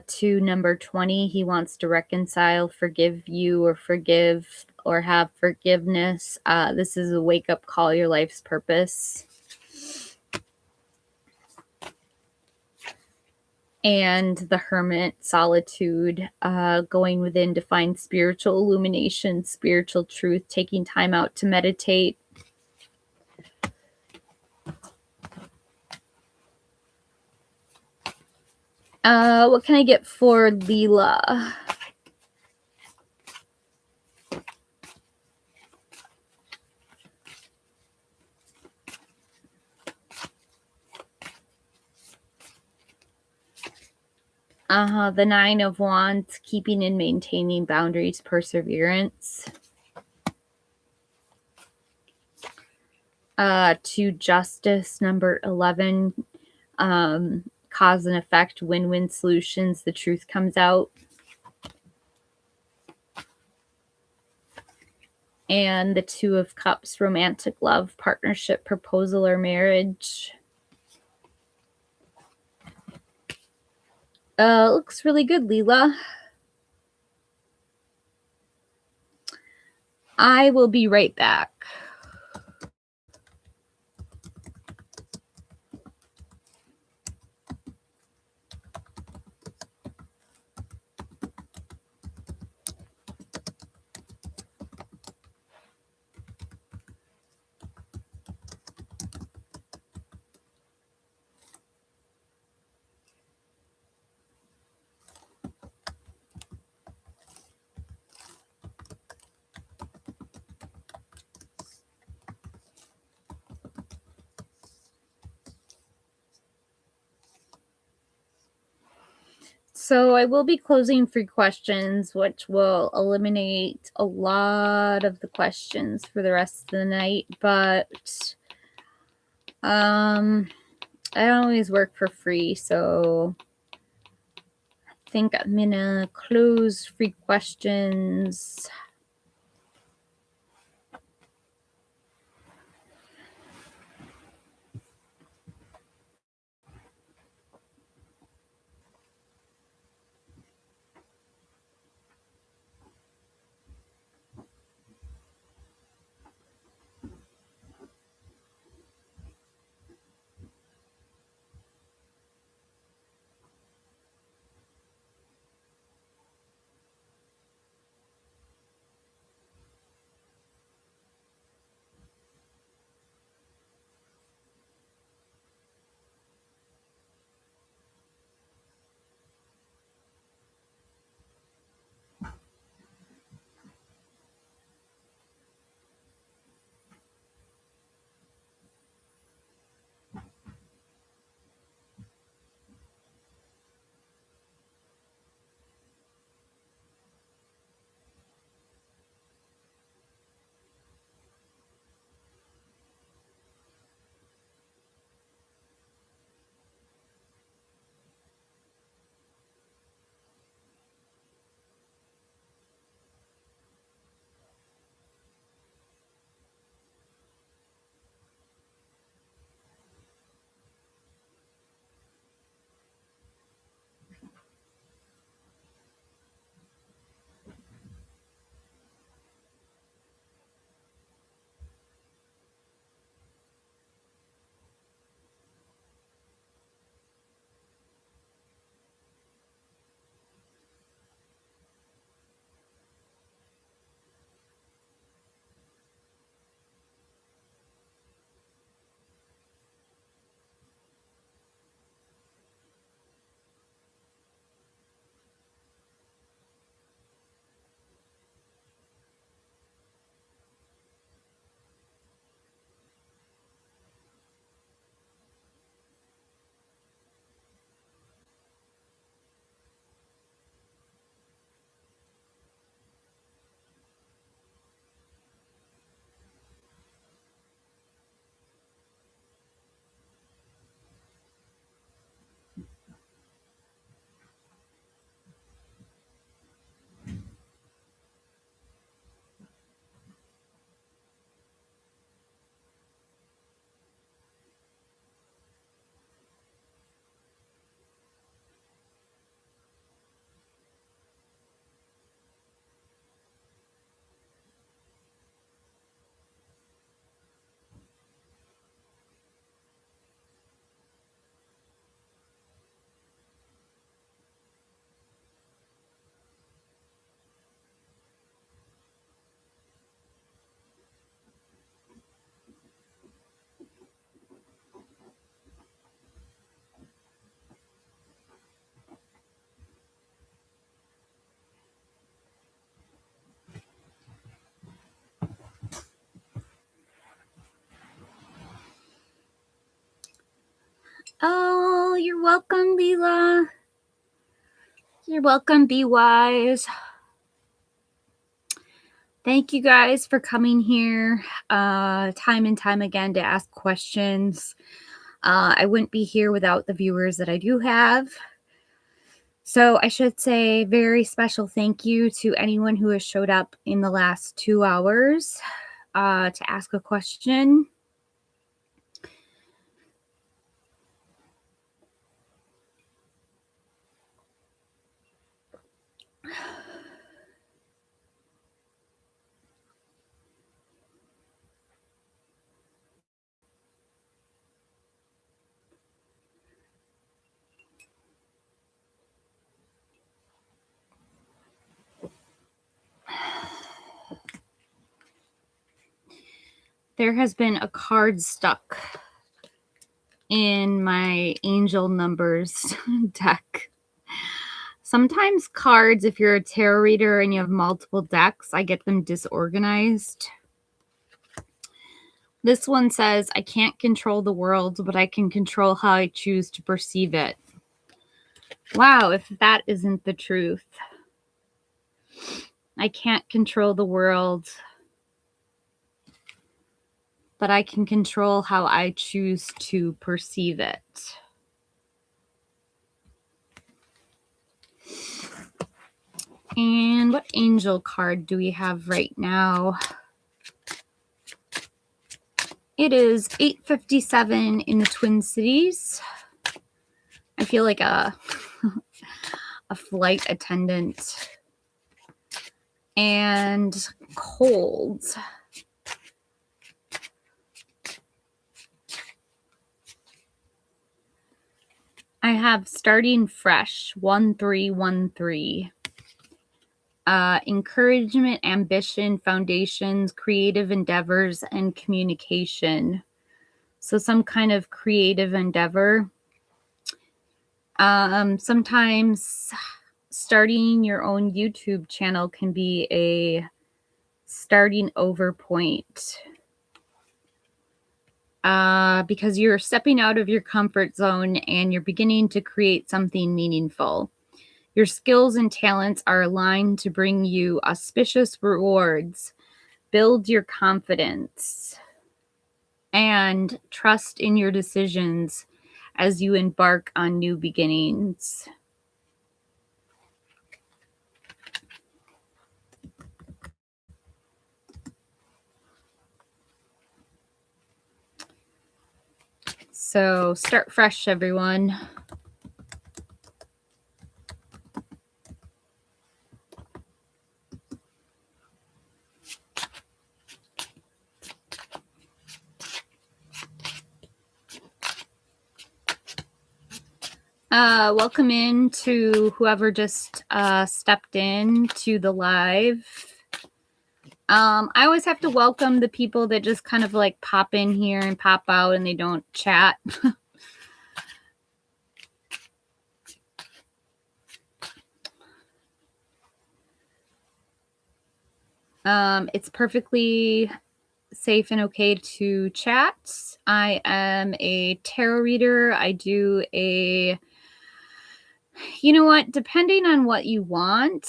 To number 20, he wants to reconcile, forgive you, or forgive, or have forgiveness. This is a wake-up call, your life's purpose. And the Hermit, solitude, going within to find spiritual illumination, spiritual truth, taking time out to meditate. What can I get for Leela? The Nine of Wands, keeping and maintaining boundaries, perseverance. To Justice, number 11, cause and effect, win-win solutions, the truth comes out. And the Two of Cups, romantic love, partnership, proposal, or marriage. Looks really good, Leela. I will be right back. So I will be closing free questions, which will eliminate a lot of the questions for the rest of the night. But I don't always work for free, so I think I'm gonna close free questions. Oh, you're welcome, Leela. You're welcome, Be Wise. Thank you guys for coming here time and time again to ask questions. I wouldn't be here without the viewers that I do have. So I should say very special thank you to anyone who has showed up in the last 2 hours to ask a question. There has been a card stuck in my angel numbers deck. Sometimes cards, if you're a tarot reader and you have multiple decks, I get them disorganized. This one says, I can't control the world, but I can control how I choose to perceive it. Wow, if that isn't the truth. I can't control the world, but I can control how I choose to perceive it. And what angel card do we have right now? It is 8:57 in the Twin Cities. I feel like a flight attendant. And cold. I have starting fresh, 1313. Encouragement, ambition, foundations, creative endeavors, and communication. So some kind of creative endeavor. Sometimes starting your own YouTube channel can be a starting over point. Because you're stepping out of your comfort zone and you're beginning to create something meaningful. Your skills and talents are aligned to bring you auspicious rewards. Build your confidence and trust in your decisions as you embark on new beginnings. So start fresh, everyone. Welcome in to whoever just stepped in to the live. I always have to welcome the people that just kind of like pop in here and pop out and they don't chat. It's perfectly safe and okay to chat. I am a tarot reader. I do a, you know what, depending on what you want,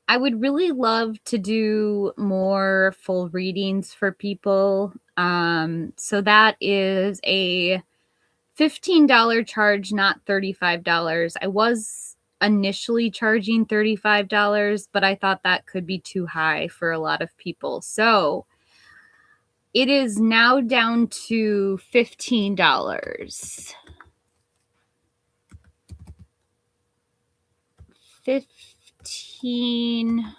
I would really love to do more full readings for people. So that is a $15 charge, not $35. I was initially charging $35, but I thought that could be too high for a lot of people. So it is now down to $15. 15.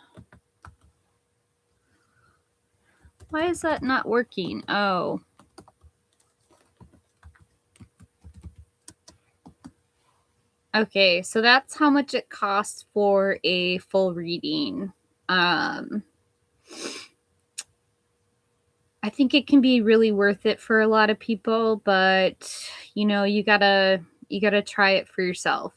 Why is that not working? Oh. Okay, so that's how much it costs for a full reading. I think it can be really worth it for a lot of people, but you know, you gotta try it for yourself.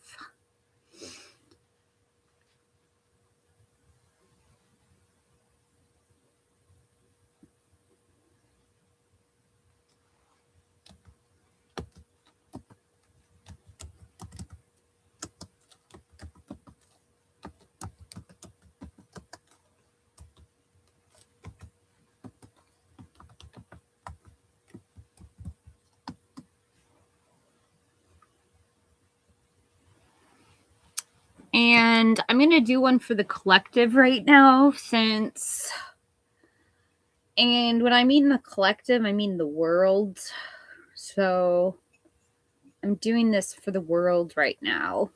And I'm going to do one for the collective right now since, and when I mean the collective, I mean the world. So I'm doing this for the world right now.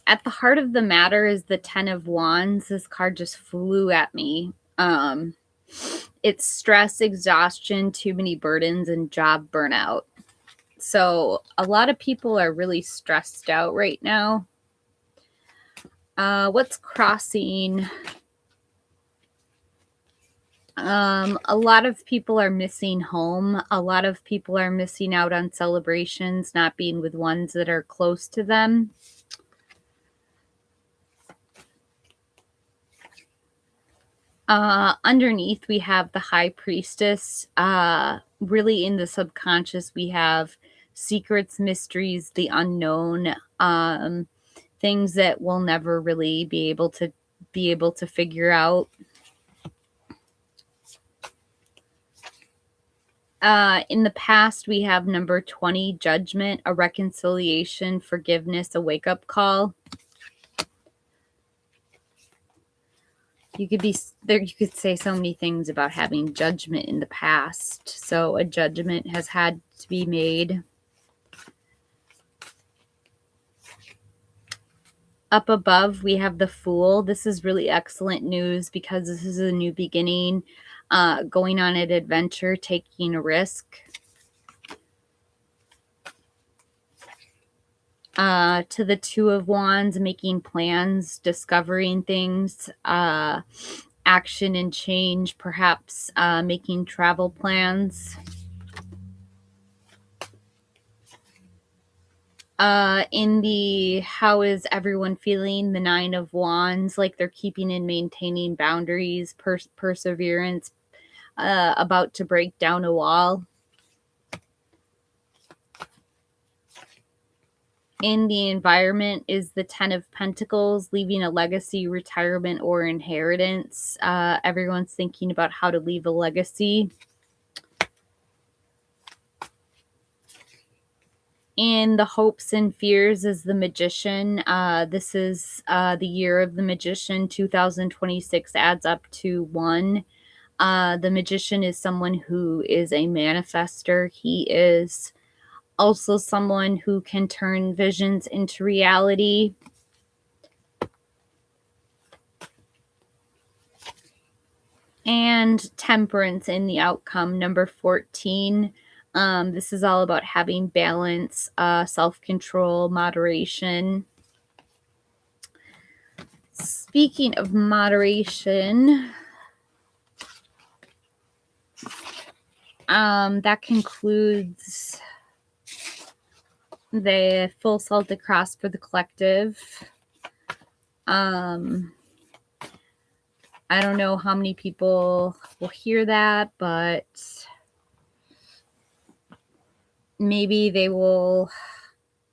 At the heart of the matter is the 10 of Wands. This card just flew at me. It's stress, exhaustion, too many burdens, and job burnout. So a lot of people are really stressed out right now. What's crossing A lot of people are missing home. A lot of people are missing out on celebrations, not being with ones that are close to them. Underneath, we have the High Priestess. Really in the subconscious, we have secrets, mysteries, the unknown, things that we'll never really be able to figure out. In the past, we have number 20, judgment, a reconciliation, forgiveness, a wake-up call. You could be there. You could say so many things about having judgment in the past. So a judgment has had to be made. Up above, we have the Fool. This is really excellent news because this is a new beginning, going on an adventure, taking a risk. To the Two of Wands, making plans, discovering things, action and change, perhaps making travel plans. In the how is everyone feeling, the Nine of Wands, like they're keeping and maintaining boundaries, perseverance, about to break down a wall. In the environment is the Ten of Pentacles, leaving a legacy, retirement, or inheritance. Everyone's thinking about how to leave a legacy. In the hopes and fears is the Magician. This is the year of the Magician. 2026 adds up to 1. The Magician is someone who is a manifester. He is also someone who can turn visions into reality. And Temperance in the outcome, number 14. This is all about having balance, self-control, moderation. Speaking of moderation, that concludes the full Celtic cross for the collective. I don't know how many people will hear that, but maybe they will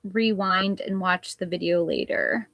rewind and watch the video later.